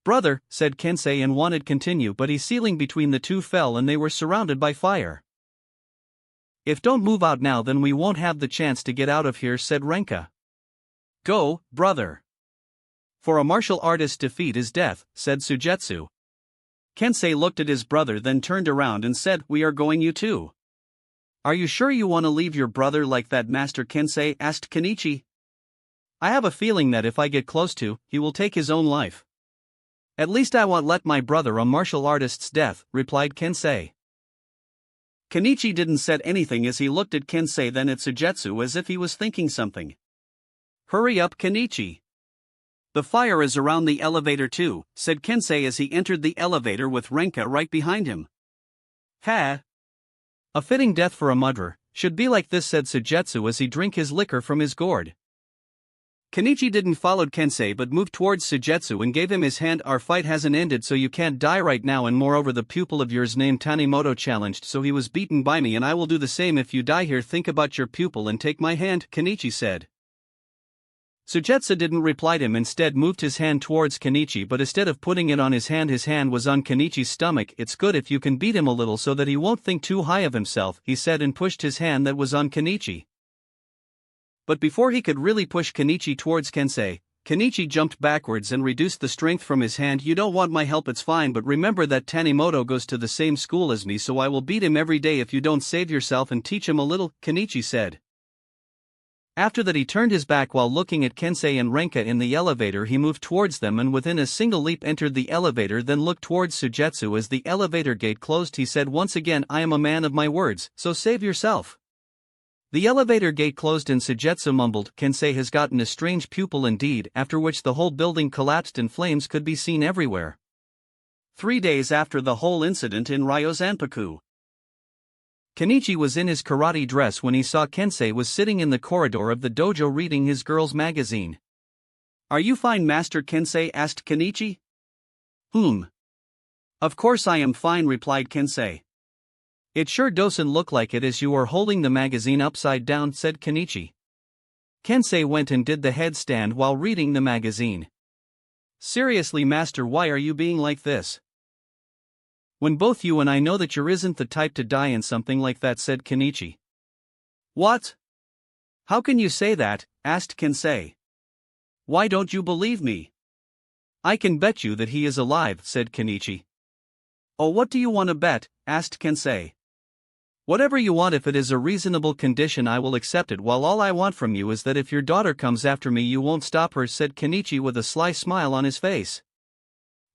"Brother," said Kensei and wanted to continue, but his ceiling between the two fell and they were surrounded by fire. "If don't move out now, then we won't have the chance to get out of here," said Renka. "Go, brother. For a martial artist, defeat is death," said Sujetsu. Kensei looked at his brother, then turned around and said, "We are going, you too." "Are you sure you want to leave your brother like that, Master Kensei?" asked Kenichi. "I have a feeling that if I get close to, he will take his own life. At least I won't let my brother a martial artist's death," replied Kensei. Kenichi didn't say anything as he looked at Kensei, then at Sujetsu as if he was thinking something. "Hurry up, Kenichi. The fire is around the elevator too," said Kensei as he entered the elevator with Renka right behind him. "Ha! A fitting death for a murderer, should be like this," said Sujetsu as he drank his liquor from his gourd. Kenichi didn't follow Kensei but moved towards Sujetsu and gave him his hand. "Our fight hasn't ended, so you can't die right now, and moreover the pupil of yours named Tanimoto challenged, so he was beaten by me, and I will do the same if you die here. Think about your pupil and take my hand," Kenichi said. Sujetsu didn't reply to him, instead moved his hand towards Kenichi, but instead of putting it on his hand was on Kenichi's stomach. "It's good if you can beat him a little so that he won't think too high of himself," he said, and pushed his hand that was on Kenichi. But before he could really push Kenichi towards Kensei, Kenichi jumped backwards and reduced the strength from his hand. "You don't want my help, it's fine, but remember that Tanimoto goes to the same school as me, so I will beat him every day if you don't save yourself and teach him a little," Kenichi said. After that he turned his back while looking at Kensei and Renka in the elevator. He moved towards them and within a single leap entered the elevator, then looked towards Sujetsu. As the elevator gate closed he said once again, I am a man of my words, so save yourself. The elevator gate closed and Sujetsu mumbled, Kensei has gotten a strange pupil indeed, after which the whole building collapsed and flames could be seen everywhere. 3 days after the whole incident in Ryozanpaku. Kenichi was in his karate dress when he saw Kensei was sitting in the corridor of the dojo reading his girl's magazine. Are you fine, Master Kensei? Asked Kenichi. Of course I am fine, replied Kensei. It sure doesn't look like it as you are holding the magazine upside down, said Kenichi. Kensei went and did the headstand while reading the magazine. Seriously, Master, why are you being like this? When both you and I know that you isn't the type to die in something like that, said Kenichi. What? How can you say that? Asked Kensei. Why don't you believe me? I can bet you that he is alive, said Kenichi. Oh, what do you want to bet? Asked Kensei. Whatever you want, if it is a reasonable condition I will accept it, while all I want from you is that if your daughter comes after me you won't stop her, said Kenichi with a sly smile on his face.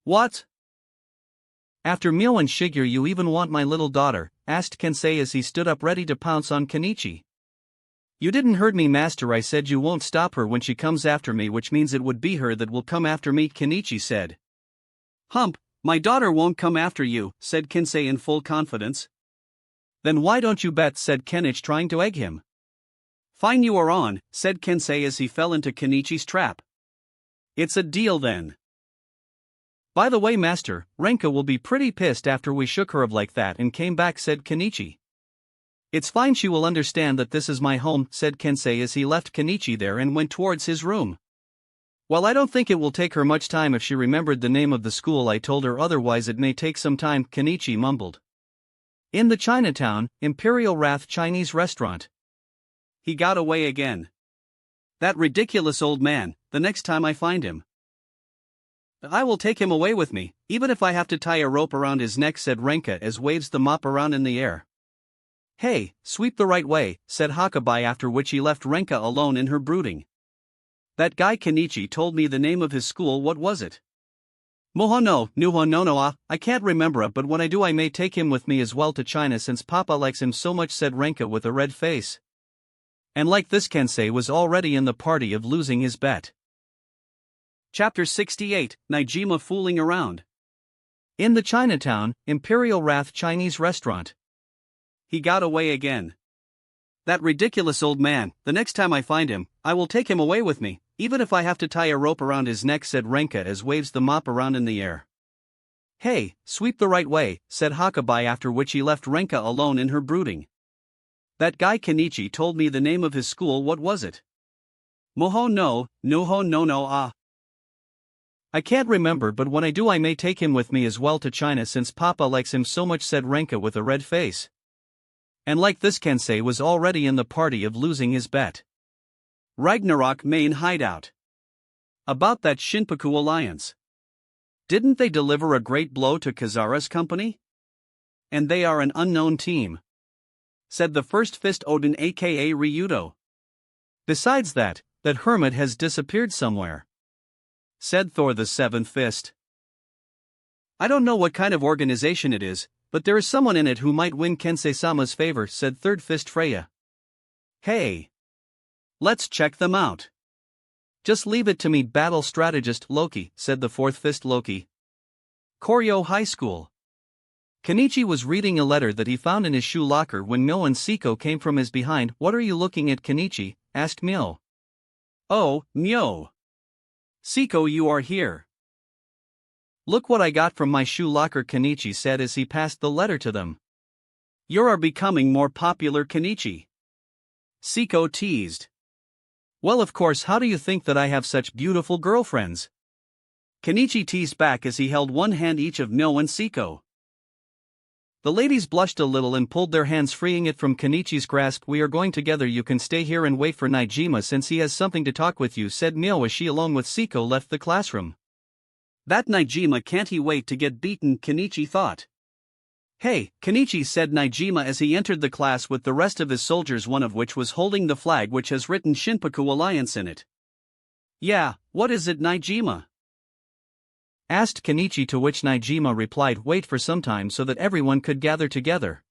What? After Mio and Shigeru you even want my little daughter? Asked Kensei as he stood up ready to pounce on Kenichi. You didn't heard me, Master, I said you won't stop her when she comes after me, which means it would be her that will come after me, Kenichi said. Hump, my daughter won't come after you, said Kensei in full confidence. Then why don't you bet, said Kenichi trying to egg him. Fine, you are on, said Kensei as he fell into Kenichi's trap. It's a deal then. By the way, Master, Renka will be pretty pissed after we shook her up like that and came back, said Kenichi. It's fine, she will understand that this is my home, said Kensei as he left Kenichi there and went towards his room. Well, I don't think it will take her much time if she remembered the name of the school I told her, otherwise it may take some time, Kenichi mumbled. In the Chinatown, Imperial Wrath Chinese restaurant. He got away again. That ridiculous old man, the next time I find him, I will take him away with me, even if I have to tie a rope around his neck, said Renka as waves the mop around in the air. Hey, sweep the right way, said Hakabai, after which he left Renka alone in her brooding. That guy Kenichi told me the name of his school, what was it? Nuho no, I can't remember it, but when I do I may take him with me as well to China since Papa likes him so much, said Renka with a red face. And like this, Kensei was already in the party of losing his bet. Chapter 68, Nijima fooling around. In the Chinatown, Imperial Wrath Chinese restaurant. He got away again. That ridiculous old man, the next time I find him, I will take him away with me, even if I have to tie a rope around his neck, said Renka as waves the mop around in the air. Hey, sweep the right way, said Hakabai, after which he left Renka alone in her brooding. That guy Kenichi told me the name of his school, what was it? Nuho no. I can't remember, but when I do I may take him with me as well to China since Papa likes him so much, said Renka with a red face. And like this, Kensei was already in the party of losing his bet. Ragnarok main hideout. About that Shinpaku alliance. Didn't they deliver a great blow to Kazara's company? And they are an unknown team, said the First Fist Odin aka Ryudo. Besides that Hermit has disappeared somewhere, said Thor the Seventh Fist. I don't know what kind of organization it is, but there is someone in it who might win Kensei-sama's favor, said Third Fist Freya. Hey, let's check them out. Just leave it to me, battle strategist Loki, said the Fourth Fist Loki. Koryo High School. Kenichi was reading a letter that he found in his shoe locker when Mio and Siko came from his behind. What are you looking at, Kenichi? Asked Mio. Oh, Mio. Siko, you are here. Look what I got from my shoe locker, Kenichi said as he passed the letter to them. You are becoming more popular, Kenichi. Siko teased. Well, of course, how do you think that I have such beautiful girlfriends? Kenichi teased back as he held one hand each of Mio and Siko. The ladies blushed a little and pulled their hands, freeing it from Kenichi's grasp. We are going together, you can stay here and wait for Nijima since he has something to talk with you, said Mio as she along with Siko left the classroom. That Nijima, can't he wait to get beaten, Kenichi thought. Hey, Kenichi, said Naijima as he entered the class with the rest of his soldiers, one of which was holding the flag which has written Shinpaku Alliance in it. Yeah, what is it, Naijima? Asked Kenichi, to which Naijima replied, wait for some time so that everyone could gather together.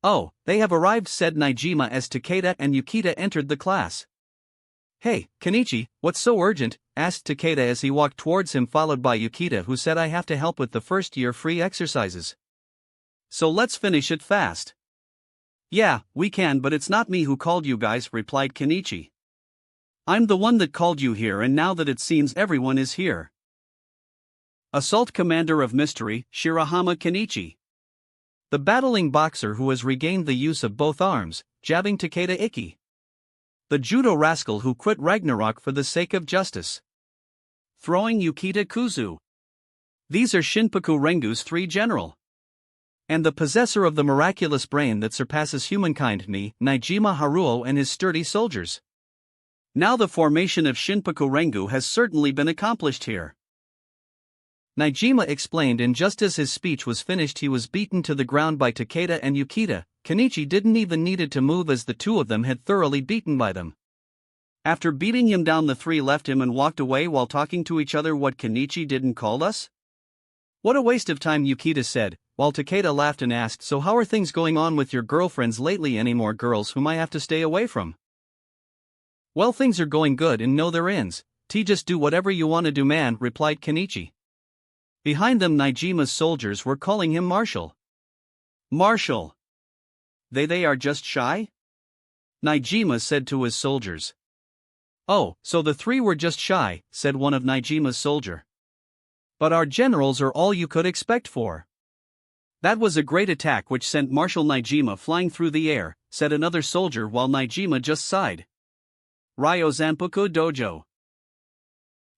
Oh, they have arrived, said Naijima as Takeda and Yukita entered the class. Hey, Kenichi, what's so urgent? Asked Takeda as he walked towards him, followed by Yukita, who said, I have to help with the first year free exercises. So let's finish it fast. Yeah, we can, but it's not me who called you guys, replied Kenichi. I'm the one that called you here, and now that it seems everyone is here. Assault Commander of Mystery, Shirahama Kenichi. The battling boxer who has regained the use of both arms, jabbing Takeda Iki. The judo rascal who quit Ragnarok for the sake of justice. Throwing Yukita Kuzu. These are Shinpaku Rengu's 3 general. And the possessor of the miraculous brain that surpasses humankind, Naijima Haruo and his sturdy soldiers. Now the formation of Shinpaku Rengu has certainly been accomplished here. Naijima explained, and just as his speech was finished he was beaten to the ground by Takeda and Yukita. Kenichi didn't even needed to move as the two of them had thoroughly beaten by them. After beating him down, the 3 left him and walked away while talking to each other. What, Kenichi didn't call us? What a waste of time, Yukita said, while Takeda laughed and asked, so how are things going on with your girlfriends lately? Any more girls whom I have to stay away from? Well, things are going good and no there ends. Just do whatever you want to do, man, replied Kenichi. Behind them, Naijima's soldiers were calling him Marshal. Marshal. They are just shy? Naijima said to his soldiers. Oh, so the 3 were just shy, said one of Naijima's soldier. But our generals are all you could expect for. That was a great attack which sent Marshal Naijima flying through the air, said another soldier while Naijima just sighed. Ryo Zanpaku Dojo.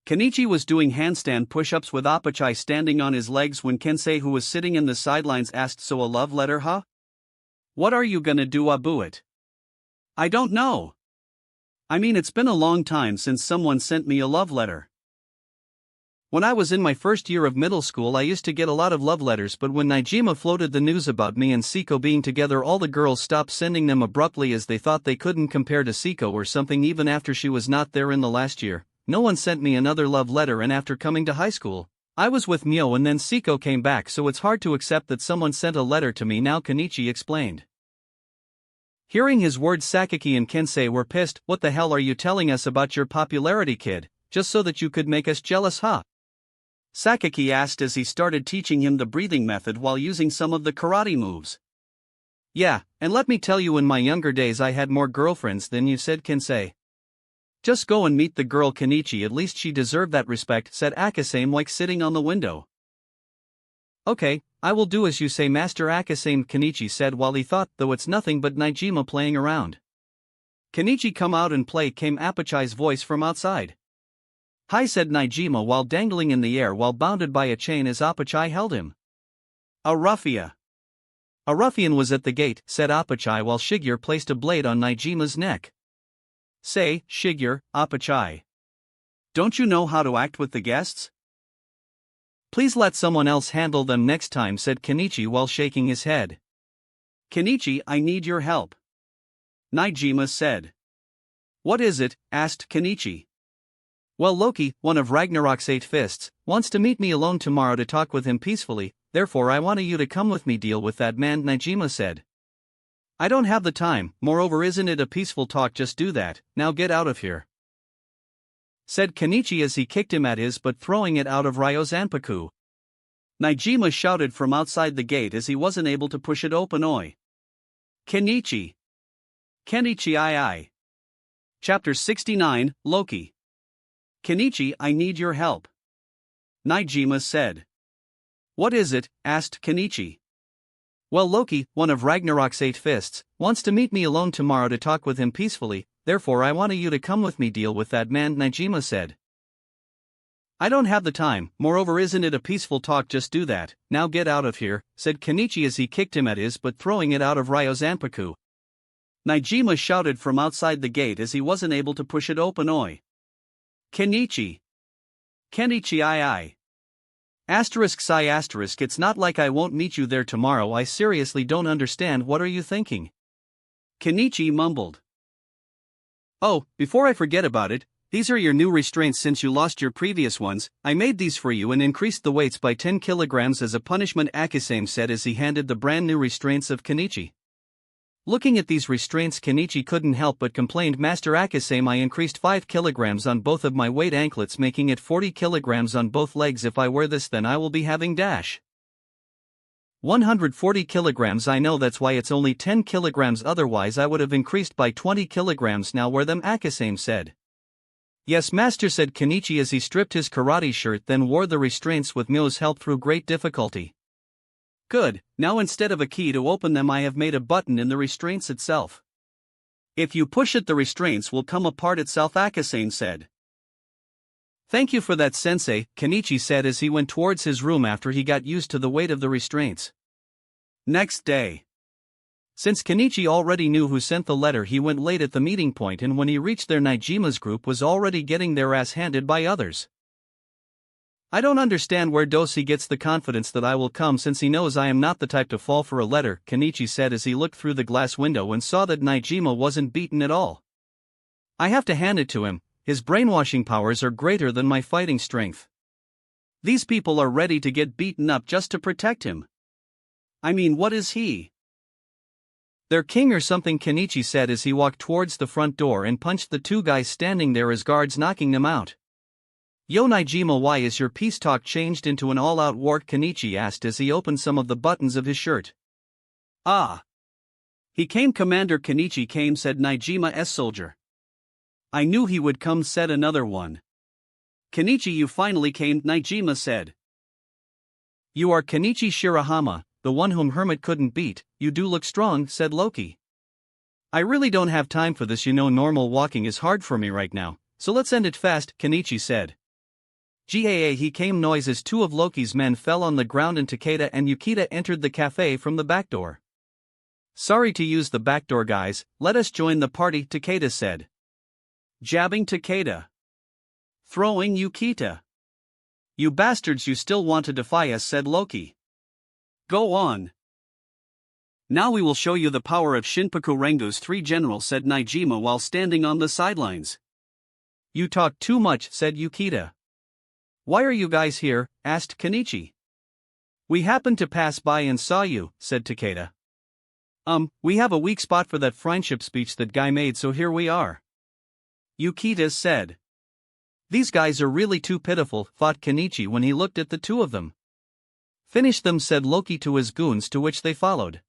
Kenichi was doing handstand push-ups with Apachai standing on his legs when Kensei, who was sitting in the sidelines, asked, so a love letter, huh? What are you gonna do about it? I don't know. I mean, it's been a long time since someone sent me a love letter. When I was in my first year of middle school I used to get a lot of love letters, but when Naijima floated the news about me and Siko being together, all the girls stopped sending them abruptly as they thought they couldn't compare to Siko or something. Even after she was not there in the last year, no one sent me another love letter, and after coming to high school, I was with Mio and then Siko came back, so it's hard to accept that someone sent a letter to me now, Kenichi explained. Hearing his words, Sakaki and Kensei were pissed. What the hell are you telling us about your popularity, kid? Just so that you could make us jealous, huh? Sakaki asked as he started teaching him the breathing method while using some of the karate moves. Yeah, and let me tell you, in my younger days I had more girlfriends than you, said Kensei. Just go and meet the girl, Kenichi, at least she deserved that respect, said Akasame, like sitting on the window. Okay, I will do as you say, Master Akasame, Kenichi said while he thought, though it's nothing but Naijima playing around. Kenichi, come out and play, came Apachai's voice from outside. Hi, said Naijima while dangling in the air while bounded by a chain as Apachai held him. A ruffian. A ruffian was at the gate, said Apachai while Shigeru placed a blade on Naijima's neck. Say, Shigeru, Apachai. Don't you know how to act with the guests? Please let someone else handle them next time, said Kenichi while shaking his head. Kenichi, I need your help. Naijima said. What is it? Asked Kenichi. Well, Loki, one of Ragnarok's 8 fists, wants to meet me alone tomorrow to talk with him peacefully, therefore I want you to come with me, deal with that man, Naijima said. I don't have the time, moreover isn't it a peaceful talk, just do that, now get out of here, said Kenichi as he kicked him at his butt, throwing it out of Ryo Zanpaku. Naijima shouted from outside the gate as he wasn't able to push it open. Oi! Kenichi! Kenichi I. Chapter 69, Loki. Kenichi, I need your help. Naijima said. What is it? Asked Kenichi. Well, Loki, one of Ragnarok's 8 fists, wants to meet me alone tomorrow to talk with him peacefully, therefore I want you to come with me, deal with that man, Naijima said. I don't have the time, moreover isn't it a peaceful talk, just do that, now get out of here, said Kenichi as he kicked him at his butt, throwing it out of Ryo Zanpaku. Naijima shouted from outside the gate as he wasn't able to push it open. Oi! Kenichi! Kenichi I. Psi asterisk, it's not like I won't meet you there tomorrow. I seriously don't understand, what are you thinking? Kenichi mumbled. Oh, before I forget about it, these are your new restraints since you lost your previous ones. I made these for you and increased the weights by 10 kilograms as a punishment, Akisame said as he handed the brand new restraints of Kenichi. Looking at these restraints, Kenichi couldn't help but complained, Master Akisame, I increased 5 kilograms on both of my weight anklets, making it 40 kilograms on both legs. If I wear this, then I will be having 140 kilograms. I know, that's why it's only 10 kilograms, otherwise I would have increased by 20 kilograms. Now wear them, Akisame said. Yes, master, said Kenichi as he stripped his karate shirt, then wore the restraints with Myo's help through great difficulty. Good, now instead of a key to open them, I have made a button in the restraints itself. If you push it, the restraints will come apart itself, Akisame said. Thank you for that, sensei, Kenichi said as he went towards his room after he got used to the weight of the restraints. Next day. Since Kenichi already knew who sent the letter, he went late at the meeting point, and when he reached there, Nijima's group was already getting their ass handed by others. I don't understand where Dosi gets the confidence that I will come, since he knows I am not the type to fall for a letter, Kenichi said as he looked through the glass window and saw that Nijima wasn't beaten at all. I have to hand it to him, his brainwashing powers are greater than my fighting strength. These people are ready to get beaten up just to protect him. I mean, what is he? Their king or something, Kenichi said as he walked towards the front door and punched the two guys standing there as guards, knocking them out. Yo Nijima, why is your peace talk changed into an all-out war? Kenichi asked as he opened some of the buttons of his shirt. Ah. He came, Commander Kenichi came, said Nijima's soldier. I knew he would come, said another one. Kenichi, you finally came, Nijima said. You are Kenichi Shirahama, the one whom Hermit couldn't beat. You do look strong, said Loki. I really don't have time for this, you know, normal walking is hard for me right now, so let's end it fast, Kenichi said. Gaa, he came noise as two of Loki's men fell on the ground and Takeda and Yukita entered the cafe from the back door. Sorry to use the back door, guys, let us join the party, Takeda said. Jabbing Takeda. Throwing Yukita. You bastards, you still want to defy us, said Loki. Go on. Now we will show you the power of Shinpaku Rengo's three generals, said Nijima while standing on the sidelines. You talk too much, said Yukita. Why are you guys here? Asked Kenichi. We happened to pass by and saw you, said Takeda. We have a weak spot for that friendship speech that guy made, so here we are. Yukita said. These guys are really too pitiful, thought Kenichi when he looked at the two of them. Finish them, said Loki to his goons, to which they followed.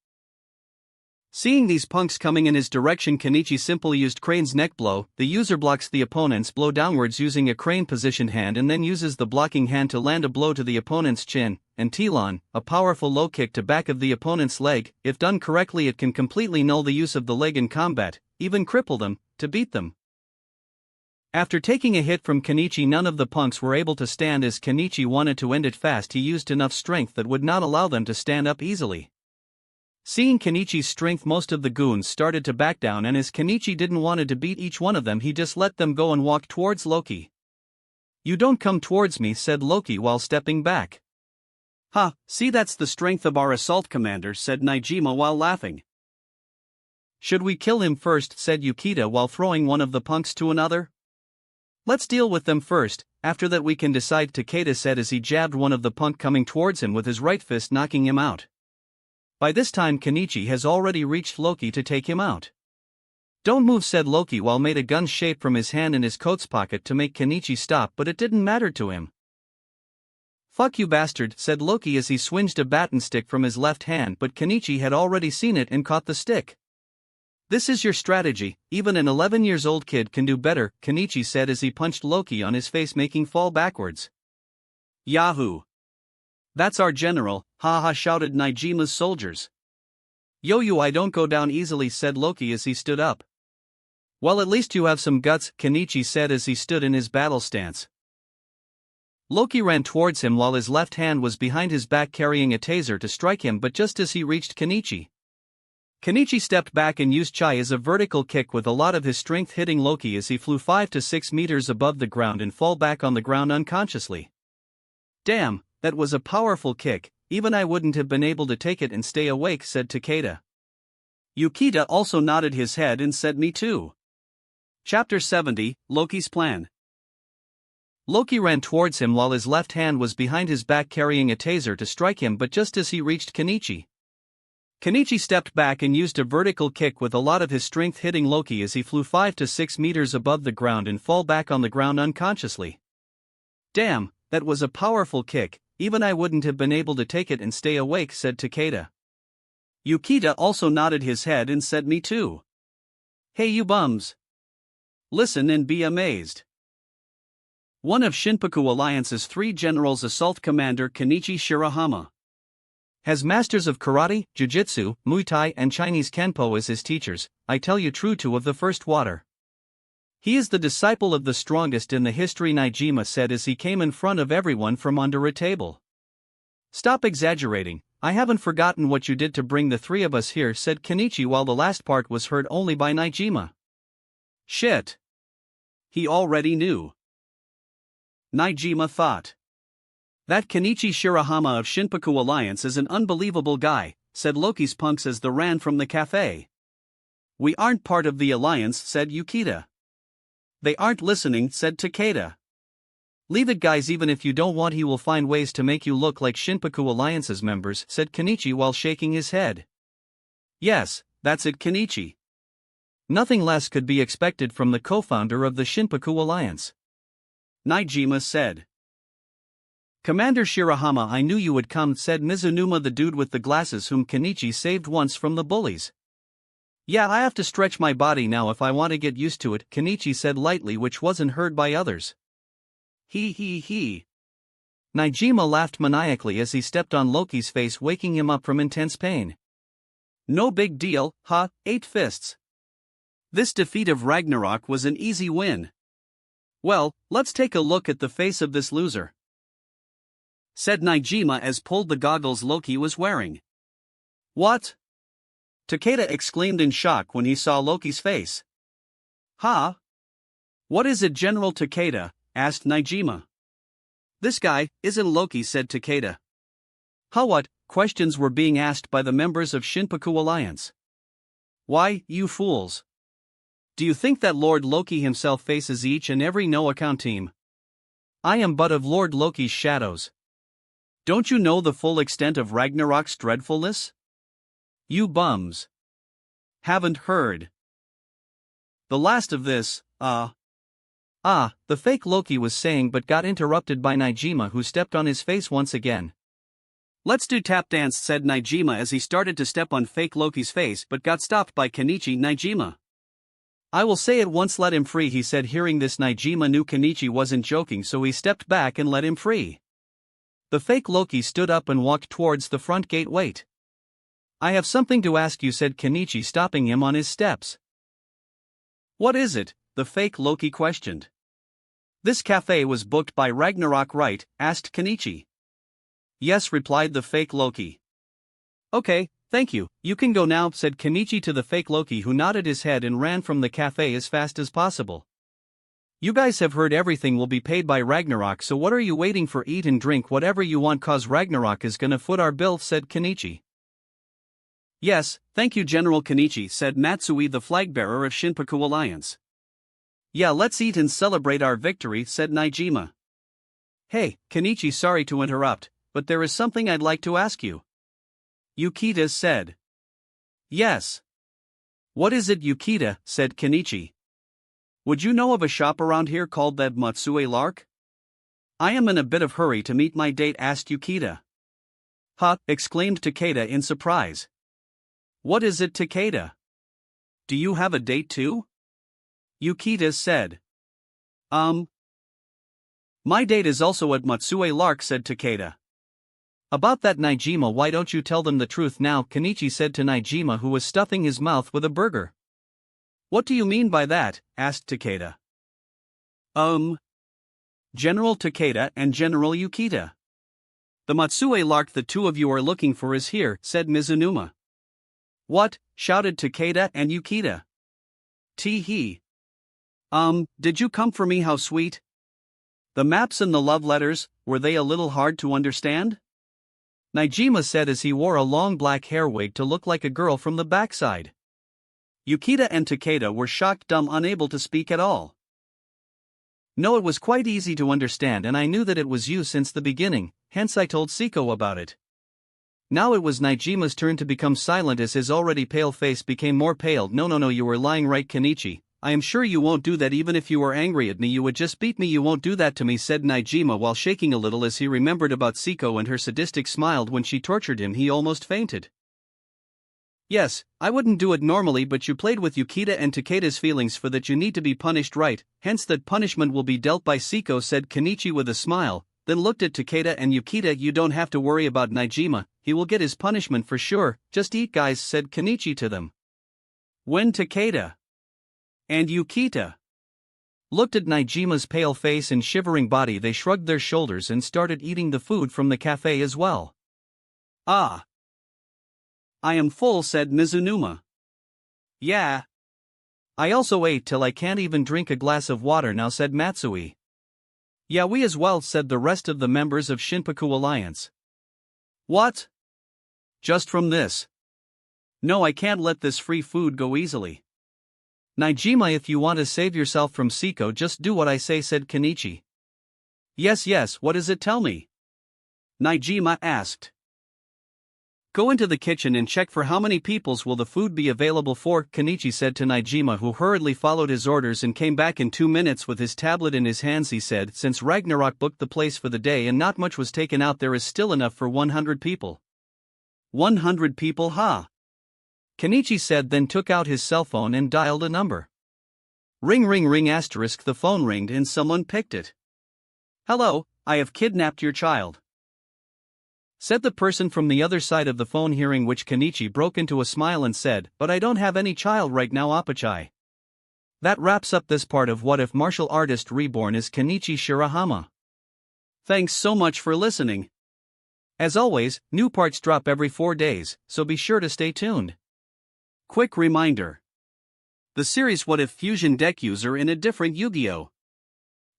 Seeing these punks coming in his direction, Kenichi simply used Crane's neck blow. The user blocks the opponent's blow downwards using a Crane positioned hand and then uses the blocking hand to land a blow to the opponent's chin, and Telon, a powerful low kick to back of the opponent's leg. If done correctly, it can completely null the use of the leg in combat, even cripple them, to beat them. After taking a hit from Kenichi, none of the punks were able to stand. As Kenichi wanted to end it fast, he used enough strength that would not allow them to stand up easily. Seeing Kenichi's strength, most of the goons started to back down, and as Kenichi didn't want to beat each one of them, he just let them go and walked towards Loki. You don't come towards me, said Loki while stepping back. Ha, see, that's the strength of our assault commander, said Nijima while laughing. Should we kill him first, said Yukita while throwing one of the punks to another. Let's deal with them first, after that we can decide, Takeda said as he jabbed one of the punk coming towards him with his right fist, knocking him out. By this time Kenichi has already reached Loki to take him out. Don't move, said Loki while made a gun shape from his hand in his coat's pocket to make Kenichi stop, but it didn't matter to him. Fuck you, bastard, said Loki as he swinged a baton stick from his left hand, but Kenichi had already seen it and caught the stick. This is your strategy, even an 11-year-old kid can do better, Kenichi said as he punched Loki on his face, making fall backwards. Yahoo! That's our general, ha ha, shouted Nijima's soldiers. Yo you, I don't go down easily, said Loki as he stood up. Well, at least you have some guts, Kenichi said as he stood in his battle stance. Loki ran towards him while his left hand was behind his back carrying a taser to strike him, but just as he reached Kenichi, stepped back and used Chai as a vertical kick with a lot of his strength, hitting Loki as he flew 5 to 6 meters above the ground and fall back on the ground unconsciously. Damn, that was a powerful kick, even I wouldn't have been able to take it and stay awake, said Takeda. Yukita also nodded his head and said me too. Chapter 70, Loki's Plan. Loki ran towards him while his left hand was behind his back carrying a taser to strike him, but just as he reached Kenichi stepped back and used a vertical kick with a lot of his strength, hitting Loki as he flew 5 to 6 meters above the ground and fall back on the ground unconsciously. Damn, that was a powerful kick, even I wouldn't have been able to take it and stay awake, said Takeda. Yukita also nodded his head and said me too. Hey you bums! Listen and be amazed. One of Shinpaku Alliance's 3 generals, Assault Commander Kenichi Shirahama, has masters of karate, jujitsu, Muay Thai and Chinese Kenpo as his teachers, I tell you true, 2 of the first water. He is the disciple of the strongest in the history, Najima said as he came in front of everyone from under a table. Stop exaggerating, I haven't forgotten what you did to bring the 3 of us here, said Kenichi while the last part was heard only by Najima. Shit. He already knew. Najima thought. That Kenichi Shirahama of Shinpaku Alliance is an unbelievable guy, said Loki's punks as they ran from the cafe. We aren't part of the alliance, said Yukita. They aren't listening, said Takeda. Leave it guys, even if you don't want he will find ways to make you look like Shinpaku Alliance's members, said Kenichi while shaking his head. Yes, that's it, Kenichi. Nothing less could be expected from the co-founder of the Shinpaku Alliance, Najima said. Commander Shirahama, I knew you would come, said Mizunuma, the dude with the glasses whom Kenichi saved once from the bullies. Yeah, I have to stretch my body now if I want to get used to it, Kenichi said lightly, which wasn't heard by others. He. Najima laughed maniacally as he stepped on Loki's face, waking him up from intense pain. No big deal, huh, 8 fists. This defeat of Ragnarok was an easy win. Well, let's take a look at the face of this loser, said Najima as pulled the goggles Loki was wearing. What? Takeda exclaimed in shock when he saw Loki's face. Huh? What is it, General Takeda? Asked Najima. This guy isn't Loki, said Takeda. How what? Questions were being asked by the members of Shinpaku Alliance. Why, you fools. Do you think that Lord Loki himself faces each and every no-account team? I am but of Lord Loki's shadows. Don't you know the full extent of Ragnarok's dreadfulness? You bums haven't heard the last of this, the fake Loki was saying, but got interrupted by Najima, who stepped on his face once again. Let's do tap dance, said Najima as he started to step on fake Loki's face but got stopped by Kenichi. Najima. I will say it once, let him free, he said. Hearing this, Najima knew Kenichi wasn't joking, so he stepped back and let him free. The fake Loki stood up and walked towards the front gate. Wait. I have something to ask you, said Kenichi, stopping him on his steps. What is it? The fake Loki questioned. This cafe was booked by Ragnarok, right? Asked Kenichi. Yes, replied the fake Loki. Okay, thank you, you can go now, said Kenichi to the fake Loki, who nodded his head and ran from the cafe as fast as possible. You guys have heard everything will be paid by Ragnarok, so what are you waiting for? Eat and drink whatever you want, cause Ragnarok is gonna foot our bill, said Kenichi. Yes, thank you, General Kenichi, said Matsui, the flag-bearer of Shinpaku Alliance. Yeah, let's eat and celebrate our victory, said Najima. Hey, Kenichi, sorry to interrupt, but there is something I'd like to ask you, Yukita said. Yes. What is it, Yukita? Said Kenichi. Would you know of a shop around here called the Matsue Lark? I am in a bit of hurry to meet my date, asked Yukita. Huh, exclaimed Takeda in surprise. What is it, Takeda? Do you have a date too? Yukita said. My date is also at Matsue Lark, said Takeda. About that, Najima, why don't you tell them the truth now? Kenichi said to Najima, who was stuffing his mouth with a burger. What do you mean by that? Asked Takeda. General Takeda and General Yukita. The Matsue Lark the two of you are looking for is here, said Mizunuma. What? Shouted Takeda and Yukita. Tee-hee. Did you come for me? How sweet. The maps and the love letters, were they a little hard to understand? Najima said as he wore a long black hair wig to look like a girl from the backside. Yukita and Takeda were shocked, dumb, unable to speak at all. No, it was quite easy to understand, and I knew that it was you since the beginning, hence I told Siko about it. Now it was Najima's turn to become silent as his already pale face became more pale. No, you were lying, right, Kenichi? I am sure you won't do that. Even if you were angry at me, you would just beat me. You won't do that to me, said Najima while shaking a little as he remembered about Siko and her sadistic smile when she tortured him. He almost fainted. Yes, I wouldn't do it normally, but you played with Yukita and Takeda's feelings for that. You need to be punished, right? Hence that punishment will be dealt by Siko, said Kenichi with a smile, then looked at Takeda and Yukita. You don't have to worry about Najima, he will get his punishment for sure. Just eat, guys, said Kenichi to them. When Takeda and Yukita looked at Najima's pale face and shivering body, they shrugged their shoulders and started eating the food from the cafe as well. Ah, I am full, said Mizunuma. Yeah. I also ate till I can't even drink a glass of water now, said Matsui. Yeah, we as well, said the rest of the members of Shinpaku Alliance. What? Just from this? No, I can't let this free food go easily. Najima, if you want to save yourself from Siko, just do what I say, said Kenichi. Yes, what does it tell me? Najima asked. Go into the kitchen and check for how many peoples will the food be available for, Kenichi said to Najima, who hurriedly followed his orders and came back in 2 minutes with his tablet in his hands. He said, since Ragnarok booked the place for the day and not much was taken out, there is still enough for 100 people. 100 people, huh? Kenichi said, then took out his cell phone and dialed a number. Ring, asterisk. The phone ringed and someone picked it. Hello, I have kidnapped your child, said the person from the other side of the phone, hearing which Kenichi broke into a smile and said, but I don't have any child right now, Apachai. That wraps up this part of What If Martial Artist Reborn is Kenichi Shirahama. Thanks so much for listening. As always, new parts drop every 4 days, so be sure to stay tuned. Quick reminder. The series What If Fusion Deck User in a different Yu-Gi-Oh!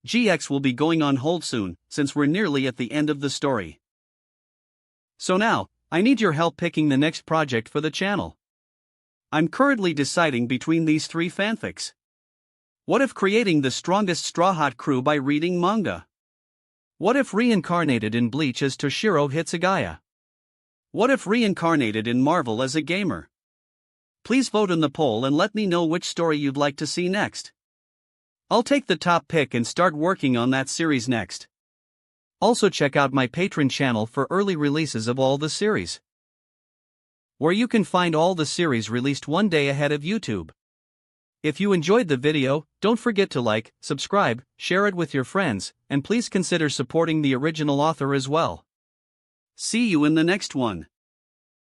GX will be going on hold soon, since we're nearly at the end of the story. So now, I need your help picking the next project for the channel. I'm currently deciding between these 3 fanfics. What if creating the strongest Strawhat crew by reading manga? What if Reincarnated in Bleach as Toshiro Hitsugaya? What if Reincarnated in Marvel as a gamer? Please vote in the poll and let me know which story you'd like to see next. I'll take the top pick and start working on that series next. Also check out my Patreon channel for early releases of all the series, where you can find all the series released 1 day ahead of YouTube. If you enjoyed the video, don't forget to like, subscribe, share it with your friends, and please consider supporting the original author as well. See you in the next one.